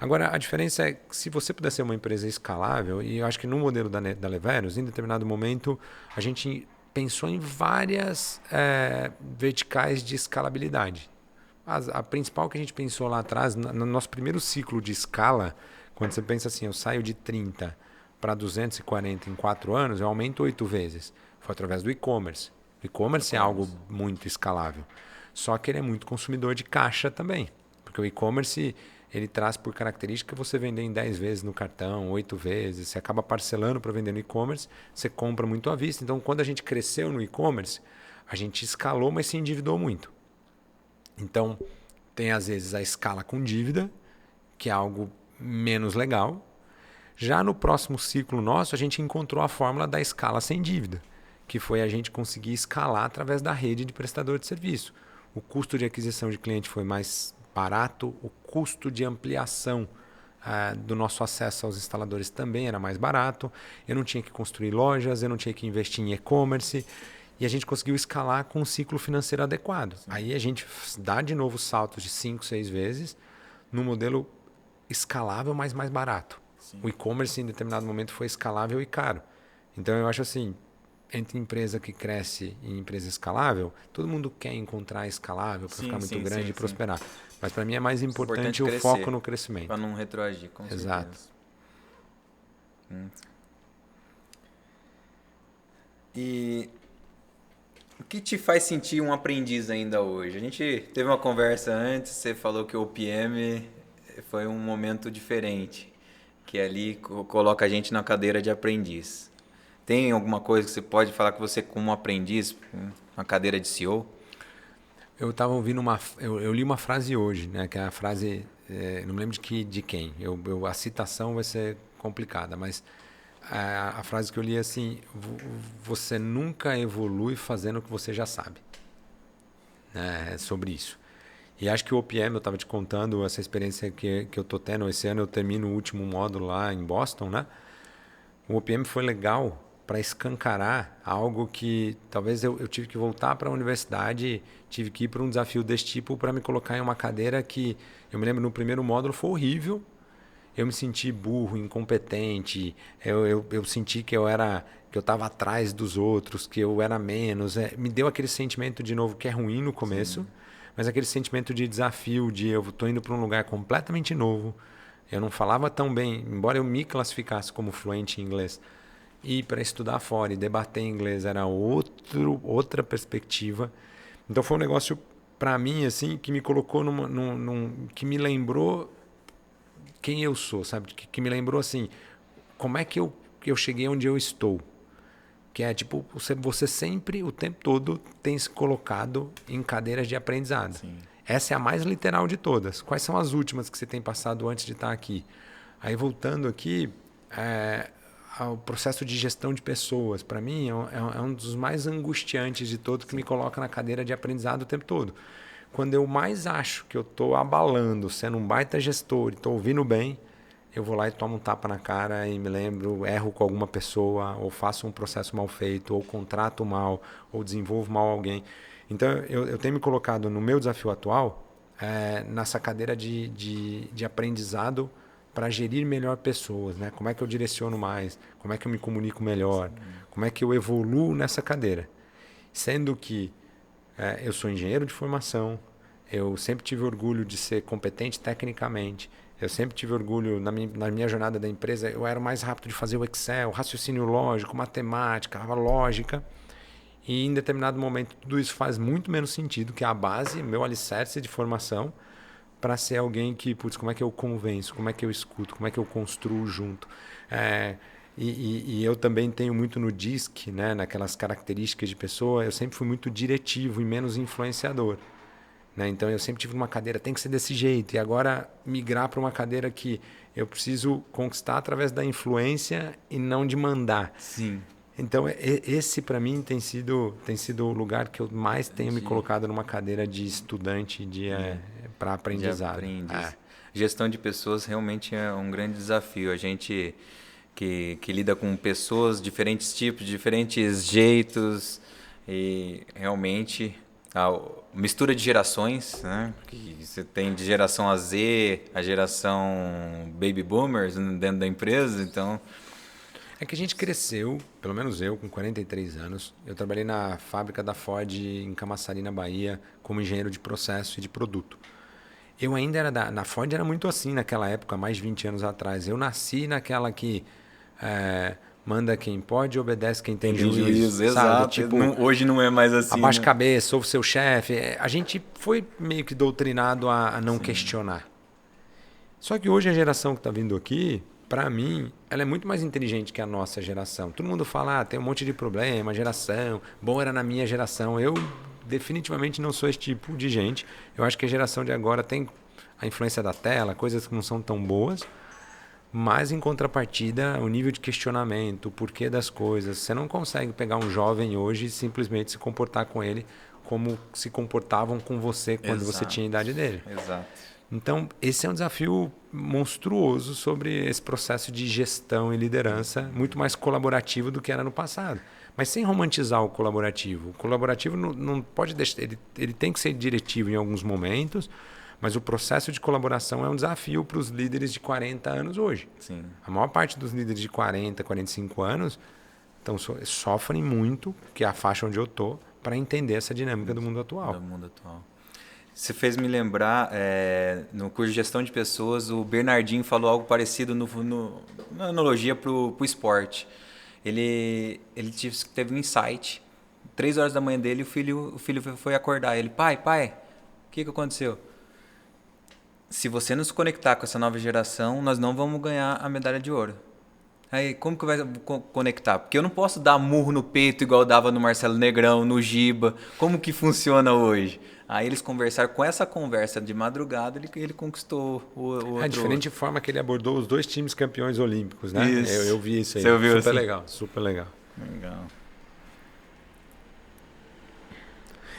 Agora, a diferença é que se você puder ser uma empresa escalável, e eu acho que no modelo da Leveros, em determinado momento, a gente pensou em várias verticais de escalabilidade. A principal que a gente pensou lá atrás, no nosso primeiro ciclo de escala, quando você pensa assim, eu saio de 30 para 240 em 4 anos, eu aumento 8 vezes. Foi através do e-commerce. O e-commerce é algo e-commerce. muito escalável. Só que ele é muito consumidor de caixa também. Porque o e-commerce ele traz por característica você vender em 10 vezes no cartão, 8 vezes, você acaba parcelando para vender no e-commerce, você compra muito à vista. Então, quando a gente cresceu no e-commerce, a gente escalou, mas se endividou muito. Então, tem às vezes a escala com dívida, que é algo menos legal. Já no próximo ciclo nosso, a gente encontrou a fórmula da escala sem dívida, que foi a gente conseguir escalar através da rede de prestador de serviço. O custo de aquisição de cliente foi mais barato, o custo de ampliação do nosso acesso aos instaladores também era mais barato. Eu não tinha que construir lojas, eu não tinha que investir em e-commerce. E a gente conseguiu escalar com um ciclo financeiro adequado. Sim. Aí a gente dá de novo saltos de 5, 6 vezes no modelo escalável, mas mais barato. Sim. O e-commerce em determinado momento foi escalável e caro. Então eu acho assim, entre empresa que cresce e empresa escalável, todo mundo quer encontrar escalável para ficar Sim, muito sim, grande sim, e sim. prosperar. Mas para mim é mais Importante importante o foco crescer, no para crescimento. não retroagir, com Exato. certeza. E o que te faz sentir um aprendiz ainda hoje? A gente teve uma conversa antes, você falou que o PM foi um momento diferente, que ali coloca a gente na cadeira de aprendiz. Tem alguma coisa que você pode falar que você como aprendiz, na cadeira de CEO? Eu estava ouvindo eu li uma frase hoje, né? Que é a frase, não me lembro de quem. A citação vai ser complicada, mas a frase que eu li é assim: você nunca evolui fazendo o que você já sabe. É sobre isso. E acho que o OPM, eu estava te contando essa experiência que eu tô tendo. Esse ano eu termino o último módulo lá em Boston, né? O OPM foi legal para escancarar algo que talvez eu tive que voltar para a universidade, tive que ir para um desafio desse tipo para me colocar em uma cadeira que eu me lembro no primeiro módulo foi horrível. Eu me senti burro, incompetente. Eu senti que eu estava atrás dos outros, que eu era menos. Me deu aquele sentimento de novo que é ruim no começo, Sim. mas aquele sentimento de desafio, de eu estou indo para um lugar completamente novo. Eu não falava tão bem, embora eu me classificasse como fluente em inglês. Ir para estudar fora e debater em inglês era outra perspectiva. Então foi um negócio para mim assim que me colocou que me lembrou quem eu sou, sabe? Que me lembrou assim, como é que eu cheguei onde eu estou. Que é tipo, você sempre, o tempo todo, tem se colocado em cadeiras de aprendizado. Sim. Essa é a mais literal de todas. Quais são as últimas que você tem passado antes de estar aqui? Aí voltando aqui, ao processo de gestão de pessoas, para mim, é um dos mais angustiantes de todos, que me coloca na cadeira de aprendizado o tempo todo. Quando eu mais acho que eu estou abalando, sendo um baita gestor e estou ouvindo bem, eu vou lá e tomo um tapa na cara e me lembro, erro com alguma pessoa, ou faço um processo mal feito, ou contrato mal, ou desenvolvo mal alguém. Então, eu tenho me colocado no meu desafio atual, nessa cadeira de aprendizado para gerir melhor pessoas, né? Como é que eu direciono mais? Como é que eu me comunico melhor? Como é que eu evoluo nessa cadeira? Sendo que eu sou engenheiro de formação, eu sempre tive orgulho de ser competente tecnicamente, Eu sempre tive orgulho, na minha jornada da empresa, eu era o mais rápido de fazer o Excel, raciocínio lógico, matemática, lógica. E em determinado momento tudo isso faz muito menos sentido, que é a base, meu alicerce de formação, para ser alguém que, putz, como é que eu convenço, como é que eu escuto, como é que eu construo junto. E eu também tenho muito no DISC, né, naquelas características de pessoa, eu sempre fui muito diretivo e menos influenciador. Né? Então eu sempre tive uma cadeira, tem que ser desse jeito. E agora migrar para uma cadeira que eu preciso conquistar através da influência e não de mandar. Sim. Então esse para mim tem sido o lugar que eu mais tenho me colocado numa cadeira de estudante para aprendizado. Gestão de pessoas realmente é um grande desafio. A gente que lida com pessoas, diferentes tipos, diferentes jeitos e realmente a mistura de gerações, né? Que você tem de geração a Z, a geração Baby Boomers dentro da empresa, então... É que a gente cresceu, pelo menos eu, com 43 anos. Eu trabalhei na fábrica da Ford em Camaçari, na Bahia, como engenheiro de processo e de produto. Eu ainda era na Ford era muito assim naquela época, mais de 20 anos atrás. Eu nasci naquela que manda quem pode, obedece quem tem juízo. Exato. Tipo, hoje não é mais assim. Abaixa a né? cabeça, sou o seu chefe. A gente foi meio que doutrinado a não questionar. Só que hoje a geração que está vindo aqui, para mim, ela é muito mais inteligente que a nossa geração. Todo mundo fala, tem um monte de problema, geração, bom era na minha geração. Eu definitivamente não sou esse tipo de gente. Eu acho que a geração de agora tem a influência da tela, coisas que não são tão boas, mas em contrapartida, o nível de questionamento, o porquê das coisas. Você não consegue pegar um jovem hoje e simplesmente se comportar com ele como se comportavam com você quando você tinha a idade dele. Exato. Então, esse é um desafio monstruoso sobre esse processo de gestão e liderança, muito mais colaborativo do que era no passado. Mas sem romantizar o colaborativo. O colaborativo não pode deixar... Ele tem que ser diretivo em alguns momentos, mas o processo de colaboração é um desafio para os líderes de 40 anos hoje. Sim. A maior parte dos líderes de 40, 45 anos sofrem muito, que é a faixa onde eu estou, para entender essa dinâmica do mundo atual. Você fez me lembrar, no curso de gestão de pessoas, o Bernardinho falou algo parecido na analogia para o esporte. Ele teve um insight. 3 horas da manhã dele, o filho foi acordar. Ele, pai, o que aconteceu? Se você não se conectar com essa nova geração, nós não vamos ganhar a medalha de ouro. Aí, como que vai conectar? Porque eu não posso dar murro no peito igual eu dava no Marcelo Negrão, no Giba. Como que funciona hoje? Aí eles conversaram, com essa conversa de madrugada, ele conquistou o outro. A diferente forma que ele abordou os 2 times campeões olímpicos, né? Isso. Eu vi isso aí. Você ouviu super assim? legal, super legal. Legal.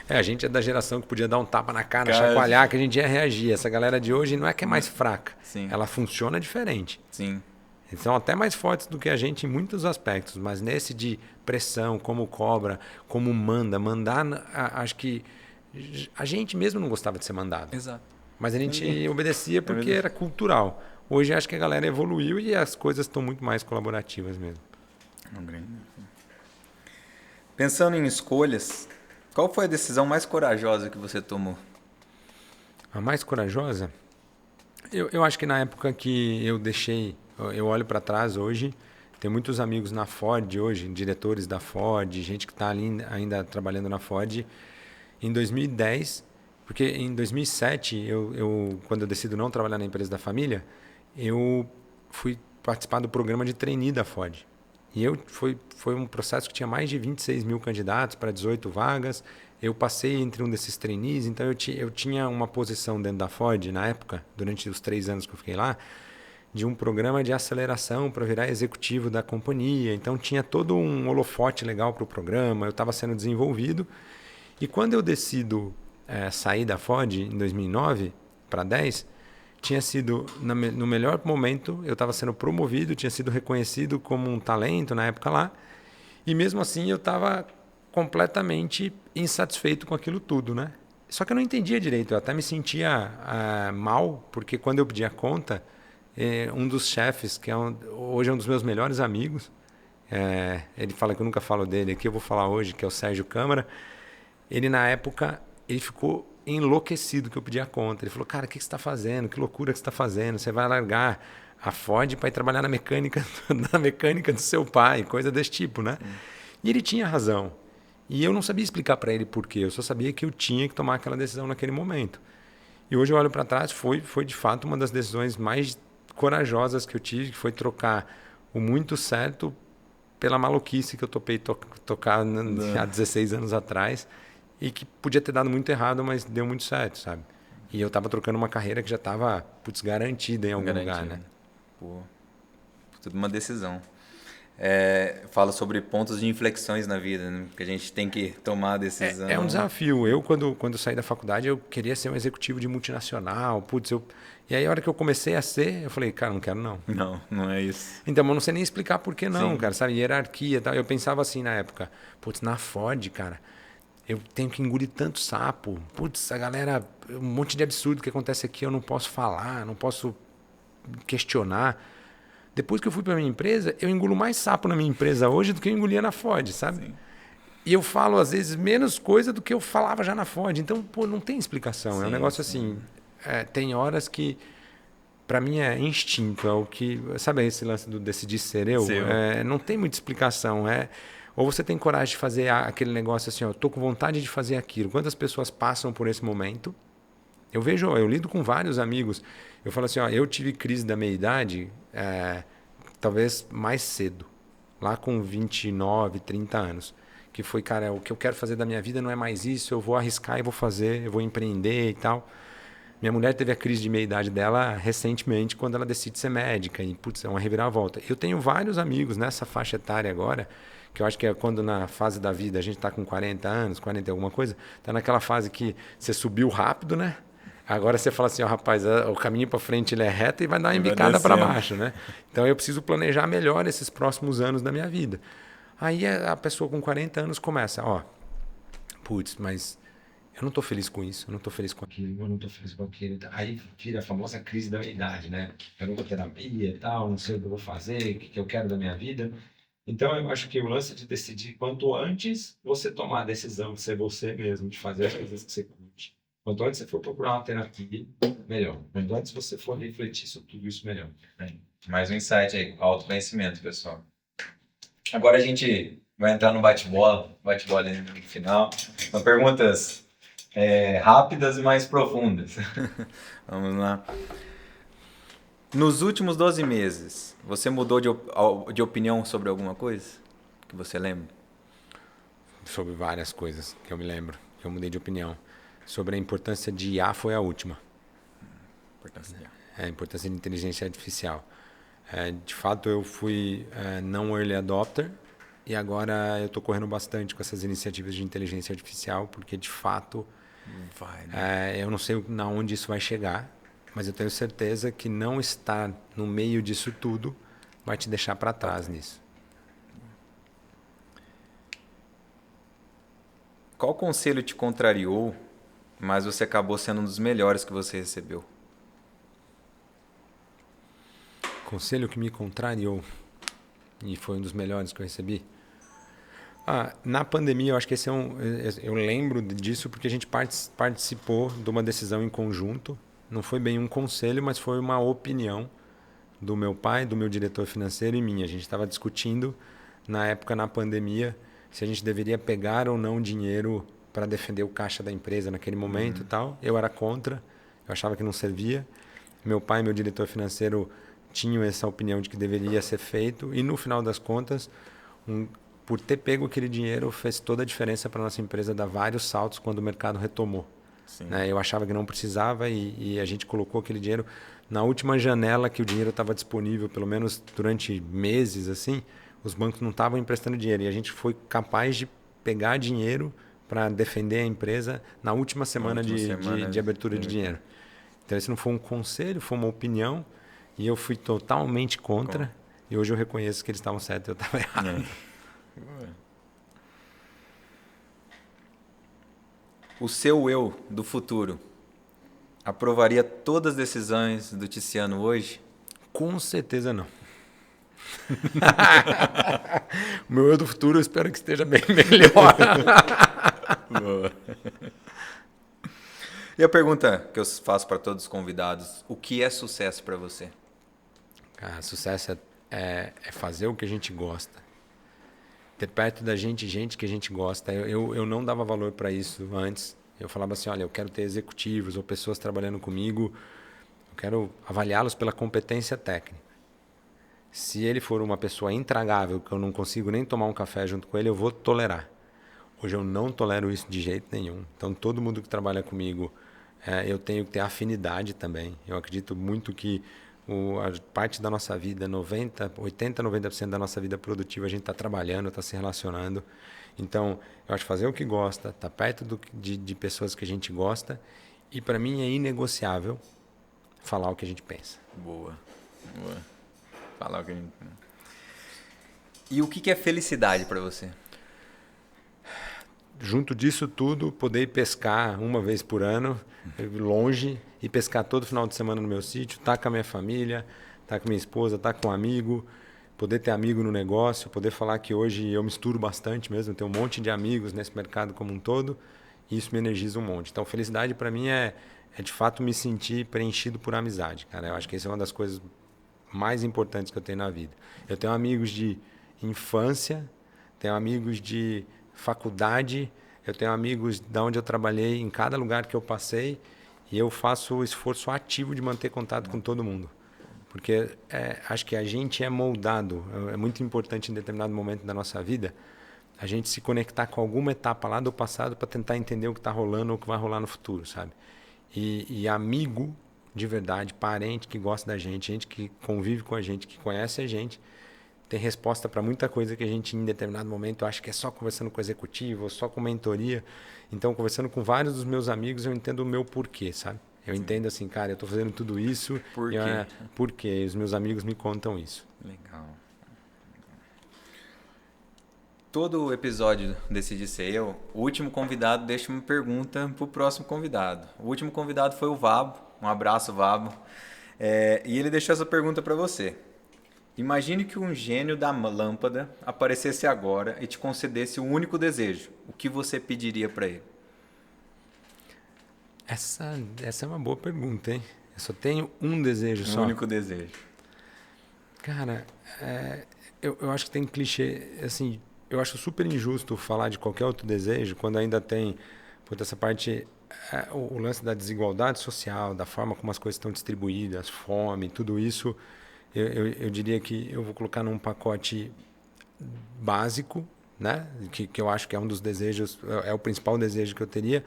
A gente é da geração que podia dar um tapa na cara, chacoalhar, que a gente ia reagir. Essa galera de hoje não é que é mais fraca. Sim. Ela funciona diferente. Sim. Eles são até mais fortes do que a gente em muitos aspectos, mas nesse de pressão, como cobra, como mandar, acho que a gente mesmo não gostava de ser mandado. Exato. Mas a gente obedecia porque era cultural. Hoje acho que a galera evoluiu e as coisas estão muito mais colaborativas mesmo. Pensando em escolhas, qual foi a decisão mais corajosa que você tomou? A mais corajosa? Eu acho que na época que eu olho para trás hoje, tem muitos amigos na Ford hoje, diretores da Ford, gente que está ali ainda trabalhando na Ford. Em 2010, porque em 2007, quando eu decido não trabalhar na empresa da família, eu fui participar do programa de trainee da Ford. E foi um processo que tinha mais de 26 mil candidatos para 18 vagas. Eu passei entre um desses trainees, então eu tinha uma posição dentro da Ford, na época, durante os 3 anos que eu fiquei lá, de um programa de aceleração para virar executivo da companhia. Então tinha todo um holofote legal para o programa, eu estava sendo desenvolvido. E quando eu decido sair da Ford em 2009 para 10, tinha sido, no melhor momento, eu estava sendo promovido, tinha sido reconhecido como um talento na época lá. E mesmo assim eu estava completamente insatisfeito com aquilo tudo, né? Só que eu não entendia direito, eu até me sentia mal, porque quando eu pedia conta, um dos chefes, que hoje é um dos meus melhores amigos, ele fala que eu nunca falo dele, aqui eu vou falar hoje, que é o Sérgio Câmara. Ele, na época, ele ficou enlouquecido que eu pedi a conta. Ele falou, cara, o que você está fazendo? Que loucura que você está fazendo? Você vai largar a Ford para ir trabalhar na mecânica, na mecânica do seu pai, coisa desse tipo, né? E ele tinha razão. E eu não sabia explicar para ele por quê. Eu só sabia que eu tinha que tomar aquela decisão naquele momento. E hoje eu olho para trás, foi de fato uma das decisões mais corajosas que eu tive, que foi trocar o muito certo pela maluquice que eu topei tocar há 16 anos atrás e que podia ter dado muito errado, mas deu muito certo, sabe? E eu estava trocando uma carreira que já estava, garantida em algum lugar, né? Pô, tudo uma decisão. Fala sobre pontos de inflexões na vida, né? Que a gente tem que tomar a decisão. É um desafio. Eu, quando saí da faculdade, eu queria ser um executivo de multinacional. E aí, a hora que eu comecei a ser, eu falei, cara, não quero não. Não é isso. Então, eu não sei nem explicar por que não, Sim. cara, sabe? Hierarquia e tal. Eu pensava assim na época, na Ford, cara, eu tenho que engolir tanto sapo. A galera, um monte de absurdo que acontece aqui, eu não posso falar, não posso questionar. Depois que eu fui para minha empresa, eu engulo mais sapo na minha empresa hoje do que eu engolia na Ford, sabe? Sim. E eu falo, às vezes, menos coisa do que eu falava já na Ford. Então, não tem explicação. Sim, é um negócio assim... tem horas que, para mim, é instinto. É o que... Sabe esse lance do decidir ser eu? Não tem muita explicação. Ou você tem coragem de fazer aquele negócio assim, eu tô com vontade de fazer aquilo. Quantas pessoas passam por esse momento? Eu lido com vários amigos. Eu falo assim, eu tive crise da meia-idade talvez mais cedo. Lá com 29, 30 anos. Que foi, cara, o que eu quero fazer da minha vida não é mais isso, eu vou arriscar e vou fazer, eu vou empreender e tal. Minha mulher teve a crise de meia-idade dela recentemente, quando ela decide ser médica. E, é uma reviravolta. Eu tenho vários amigos nessa faixa etária agora, que eu acho que é quando na fase da vida a gente está com 40 anos, 40 e alguma coisa, está naquela fase que você subiu rápido, né? Agora você fala assim, rapaz, o caminho para frente ele é reto e vai dar uma embicada para baixo, né? Então eu preciso planejar melhor esses próximos anos da minha vida. Aí a pessoa com 40 anos começa, mas eu não estou feliz com isso, eu não estou feliz com aquilo, eu não estou feliz com aquilo. Aí vira a famosa crise da idade, né? Eu não vou terapia e tal, não sei o que eu vou fazer, o que eu quero da minha vida. Então eu acho que o lance de decidir quanto antes você tomar a decisão de ser você mesmo, de fazer as coisas que você curte. Quanto antes você for procurar uma terapia, melhor. Quanto antes você for refletir sobre tudo isso, melhor. Mais um insight aí, autoconhecimento, pessoal. Agora a gente vai entrar no bate-bola ali no final. São perguntas rápidas e mais profundas. Vamos lá. Nos últimos 12 meses, você mudou de opinião sobre alguma coisa que você lembra? Sobre várias coisas que eu me lembro, que eu mudei de opinião. Sobre a importância de IA foi a última. A importância de inteligência artificial. De fato, eu fui não early adopter e agora eu estou correndo bastante com essas iniciativas de inteligência artificial, porque de fato eu não sei onde isso vai chegar, mas eu tenho certeza que não estar no meio disso tudo vai te deixar para trás nisso. Qual conselho te contrariou, mas você acabou sendo um dos melhores que você recebeu? Conselho que me contrariou e foi um dos melhores que eu recebi? Na pandemia, eu acho que esse eu lembro disso porque a gente participou de uma decisão em conjunto. Não foi bem um conselho, mas foi uma opinião do meu pai, do meu diretor financeiro e minha. A gente estava discutindo, na época, na pandemia, se a gente deveria pegar ou não dinheiro para defender o caixa da empresa naquele momento e tal. Eu era contra, eu achava que não servia. Meu pai e meu diretor financeiro tinham essa opinião de que deveria ser feito. E, no final das contas, por ter pego aquele dinheiro, fez toda a diferença para a nossa empresa dar vários saltos quando o mercado retomou. Eu achava que não precisava e a gente colocou aquele dinheiro na última janela que o dinheiro estava disponível, pelo menos durante meses, assim, os bancos não estavam emprestando dinheiro e a gente foi capaz de pegar dinheiro para defender a empresa na última semana de abertura de dinheiro. Então esse não foi um conselho, foi uma opinião e eu fui totalmente contra e hoje eu reconheço que eles estavam certos e eu estava errado. O seu eu do futuro aprovaria todas as decisões do Tiziano hoje? Com certeza não. O meu eu do futuro eu espero que esteja bem melhor. Boa. E a pergunta que eu faço para todos os convidados, o que é sucesso para você? Cara, sucesso é fazer o que a gente gosta. Ter perto da gente que a gente gosta. Eu não dava valor para isso antes. Eu falava assim, olha, eu quero ter executivos ou pessoas trabalhando comigo, eu quero avaliá-los pela competência técnica. Se ele for uma pessoa intragável, que eu não consigo nem tomar um café junto com ele, eu vou tolerar. Hoje eu não tolero isso de jeito nenhum. Então todo mundo que trabalha comigo, eu tenho que ter afinidade também. Eu acredito muito que a parte da nossa vida, 80, 90% da nossa vida produtiva, a gente está trabalhando, está se relacionando. Então, eu acho que fazer o que gosta, estar perto de pessoas que a gente gosta. E para mim é inegociável falar o que a gente pensa. Boa. Falar o que a gente... E o que é felicidade para você? Junto disso tudo, poder ir pescar uma vez por ano, longe, e pescar todo final de semana no meu sítio, estar com a minha família, estar com a minha esposa, estar com um amigo, poder ter amigo no negócio, poder falar que hoje eu misturo bastante mesmo, tenho um monte de amigos nesse mercado como um todo, e isso me energiza um monte. Então, felicidade para mim é de fato me sentir preenchido por amizade, cara. Eu acho que essa é uma das coisas mais importantes que eu tenho na vida. Eu tenho amigos de infância, tenho amigos de faculdade, eu tenho amigos da onde eu trabalhei, em cada lugar que eu passei, e eu faço o esforço ativo de manter contato com todo mundo. Porque acho que a gente é moldado, é muito importante em determinado momento da nossa vida, a gente se conectar com alguma etapa lá do passado para tentar entender o que está rolando ou o que vai rolar no futuro, sabe? E amigo de verdade, parente que gosta da gente que convive com a gente, que conhece a gente, tem resposta para muita coisa que a gente, em determinado momento, acha que é só conversando com o executivo, ou só com mentoria. Então, conversando com vários dos meus amigos, eu entendo o meu porquê, sabe? Eu entendo assim, cara, eu estou fazendo tudo isso. Por quê? Por quê? Os meus amigos me contam isso. Legal. Todo episódio Decidi Ser Eu, o último convidado deixa uma pergunta pro próximo convidado. O último convidado foi o Vabo. Um abraço, Vabo. E ele deixou essa pergunta para você. Imagine que um gênio da lâmpada aparecesse agora e te concedesse um único desejo. O que você pediria para ele? Essa é uma boa pergunta, hein? Eu só tenho um desejo só. Um único desejo. Cara, eu acho que tem clichê, assim, eu acho super injusto falar de qualquer outro desejo quando ainda tem essa parte, o lance da desigualdade social, da forma como as coisas estão distribuídas, fome, tudo isso. Eu diria que eu vou colocar num pacote básico, né? Que eu acho que é um dos desejos, é o principal desejo que eu teria.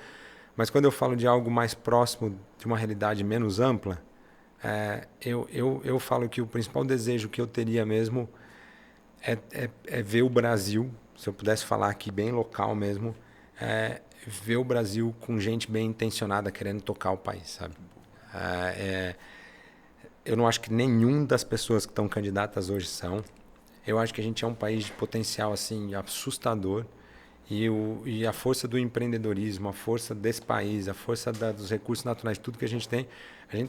Mas quando eu falo de algo mais próximo de uma realidade menos ampla, eu falo que o principal desejo que eu teria mesmo é ver o Brasil, se eu pudesse falar aqui bem local mesmo, ver o Brasil com gente bem intencionada querendo tocar o país, sabe? Eu não acho que nenhum das pessoas que estão candidatas hoje são. Eu acho que a gente é um país de potencial assim assustador e a força do empreendedorismo, a força desse país, a força dos recursos naturais, tudo que a gente tem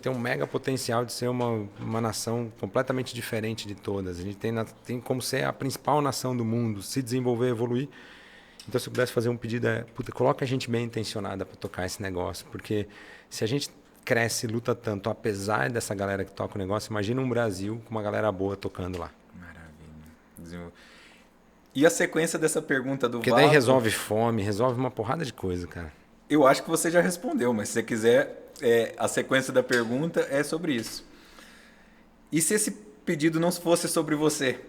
um mega potencial de ser uma nação completamente diferente de todas. A gente tem como ser a principal nação do mundo, se desenvolver, evoluir. Então, se eu pudesse fazer um pedido, coloca a gente bem intencionada para tocar esse negócio, porque se a gente cresce e luta tanto, apesar dessa galera que toca o negócio, imagina um Brasil com uma galera boa tocando lá. Maravilha. E a sequência dessa pergunta do Porque Vabo... daí resolve fome, resolve uma porrada de coisa, cara. Eu acho que você já respondeu, mas se você quiser, a sequência da pergunta é sobre isso. E se esse pedido não fosse sobre você,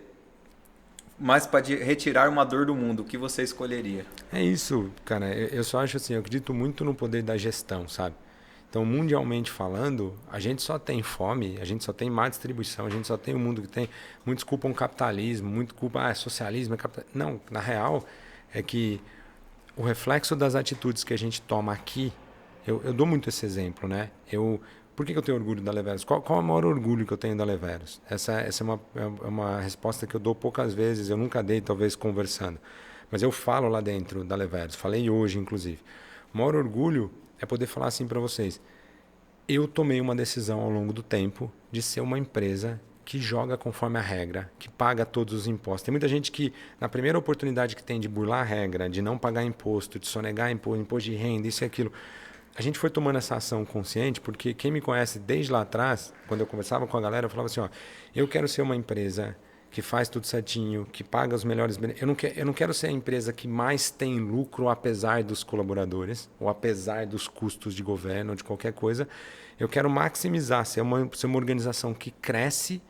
mas para retirar uma dor do mundo, o que você escolheria? É isso, cara. Eu só acho assim, eu acredito muito no poder da gestão, sabe? Então, mundialmente falando, a gente só tem fome, a gente só tem má distribuição, a gente só tem o mundo que tem. Muitos culpam capitalismo, muitos culpam socialismo, é capitalismo. Não, na real, é que o reflexo das atitudes que a gente toma aqui, eu dou muito esse exemplo, né? Por que eu tenho orgulho da Leveros? Qual é o maior orgulho que eu tenho da Leveros? Essa é uma resposta que eu dou poucas vezes, eu nunca dei, talvez, conversando. Mas eu falo lá dentro da Leveros, falei hoje, inclusive. O maior orgulho é poder falar assim para vocês. Eu tomei uma decisão ao longo do tempo de ser uma empresa que joga conforme a regra, que paga todos os impostos. Tem muita gente que, na primeira oportunidade que tem de burlar a regra, de não pagar imposto, de sonegar imposto de renda, isso e aquilo, a gente foi tomando essa ação consciente porque quem me conhece desde lá atrás, quando eu conversava com a galera, eu falava assim, ó, eu quero ser uma empresa que faz tudo certinho, que paga os melhores benefícios. Eu não quero ser a empresa que mais tem lucro apesar dos colaboradores, ou apesar dos custos de governo, ou de qualquer coisa. Eu quero maximizar, ser uma organização que cresce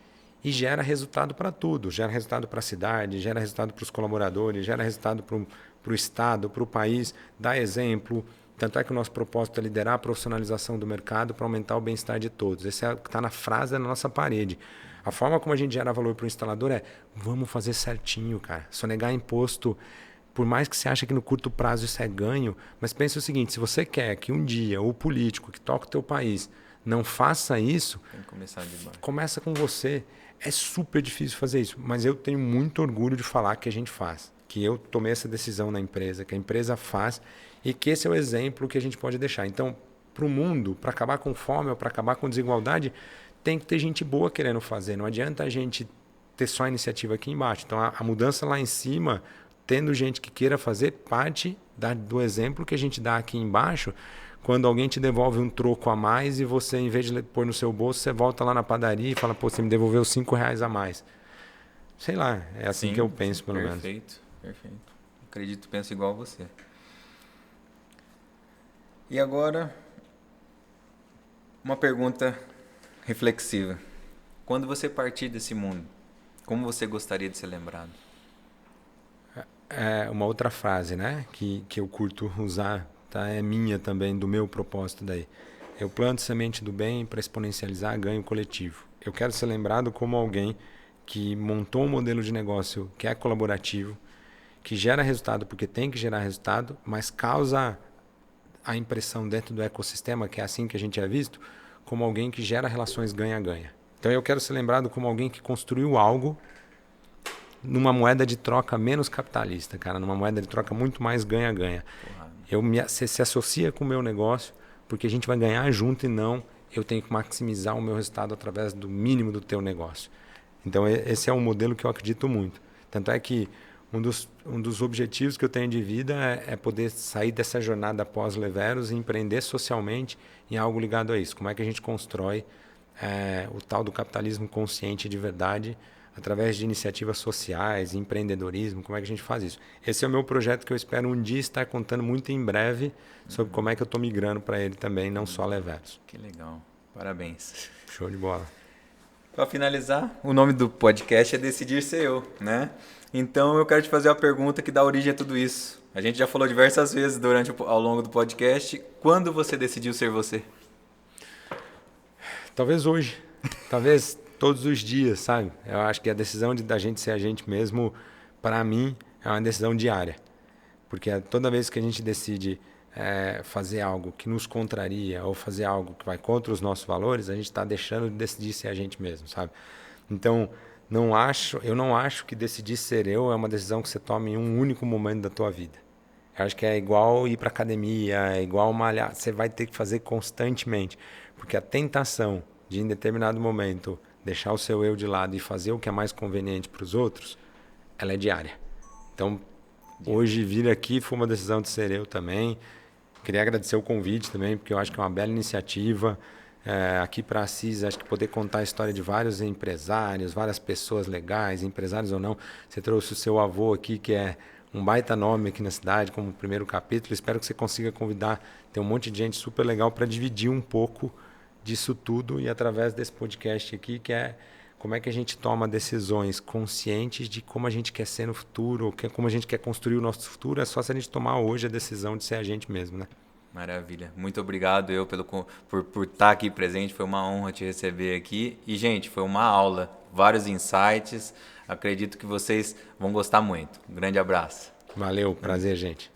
e gera resultado para tudo. Gera resultado para a cidade, gera resultado para os colaboradores, gera resultado para o Estado, para o país, dá exemplo. Tanto é que o nosso propósito é liderar a profissionalização do mercado para aumentar o bem-estar de todos. Esse é o que está na frase da nossa parede. A forma como a gente gera valor para o instalador é vamos fazer certinho, cara. Sonegar imposto, por mais que você ache que no curto prazo isso é ganho, mas pense o seguinte, se você quer que um dia o político que toca o teu país não faça isso, tem que começar de baixo. Começa com você. É super difícil fazer isso, mas eu tenho muito orgulho de falar que a gente faz, que eu tomei essa decisão na empresa, que a empresa faz e que esse é o exemplo que a gente pode deixar. Então, para o mundo, para acabar com fome ou para acabar com desigualdade, tem que ter gente boa querendo fazer. Não adianta a gente ter só a iniciativa aqui embaixo. Então, a mudança lá em cima, tendo gente que queira fazer, parte do exemplo que a gente dá aqui embaixo. Quando alguém te devolve um troco a mais e você, em vez de pôr no seu bolso, você volta lá na padaria e fala, pô, você me devolveu R$5 a mais. Sei lá, é assim que eu penso, pelo menos. Perfeito, perfeito. Acredito, penso igual a você. E agora, uma pergunta reflexiva. Quando você partir desse mundo, como você gostaria de ser lembrado? É uma outra frase, né? Que eu curto usar, tá? É minha também, do meu propósito daí. Eu planto semente do bem para exponencializar ganho coletivo. Eu quero ser lembrado como alguém que montou um modelo de negócio que é colaborativo, que gera resultado porque tem que gerar resultado, mas causa a impressão dentro do ecossistema, que é assim que a gente é visto, como alguém que gera relações ganha-ganha. Então eu quero ser lembrado como alguém que construiu algo numa moeda de troca menos capitalista, cara, numa moeda de troca muito mais ganha-ganha. Você se associa com o meu negócio porque a gente vai ganhar junto e não eu tenho que maximizar o meu resultado através do mínimo do teu negócio. Então esse é um modelo que eu acredito muito. Tanto é que um dos objetivos que eu tenho de vida é poder sair dessa jornada pós-Leveros e empreender socialmente em algo ligado a isso. Como é que a gente constrói o tal do capitalismo consciente de verdade através de iniciativas sociais, empreendedorismo, como é que a gente faz isso? Esse é o meu projeto que eu espero um dia estar contando muito em breve sobre como é que eu estou migrando para ele também, não só Leveros. Que legal, parabéns. Show de bola. Para finalizar, o nome do podcast é Decidir Ser Eu, né? Então eu quero te fazer uma pergunta que dá origem a tudo isso. A gente já falou diversas vezes ao longo do podcast. Quando você decidiu ser você? Talvez hoje. Talvez todos os dias, sabe? Eu acho que a decisão da gente ser a gente mesmo, para mim, é uma decisão diária. Porque toda vez que a gente decide fazer algo que nos contraria ou fazer algo que vai contra os nossos valores, a gente está deixando de decidir ser a gente mesmo, sabe? Então, eu não acho que decidir ser eu é uma decisão que você toma em um único momento da tua vida. Eu acho que é igual ir para academia, é igual malhar. Você vai ter que fazer constantemente. Porque a tentação de, em determinado momento, deixar o seu eu de lado e fazer o que é mais conveniente para os outros, ela é diária. Então, hoje vir aqui foi uma decisão de ser eu também. Queria agradecer o convite também, porque eu acho que é uma bela iniciativa. Aqui para Assis, acho que poder contar a história de vários empresários, várias pessoas legais, empresários ou não. Você trouxe o seu avô aqui, que é um baita nome aqui na cidade, como primeiro capítulo. Espero que você consiga convidar, tem um monte de gente super legal para dividir um pouco disso tudo e através desse podcast aqui, que é como é que a gente toma decisões conscientes de como a gente quer ser no futuro, como a gente quer construir o nosso futuro. É só se a gente tomar hoje a decisão de ser a gente mesmo, né? Maravilha. Muito obrigado por estar aqui presente. Foi uma honra te receber aqui. E, gente, foi uma aula. Vários insights. Acredito que vocês vão gostar muito. Um grande abraço. Valeu. Prazer, gente.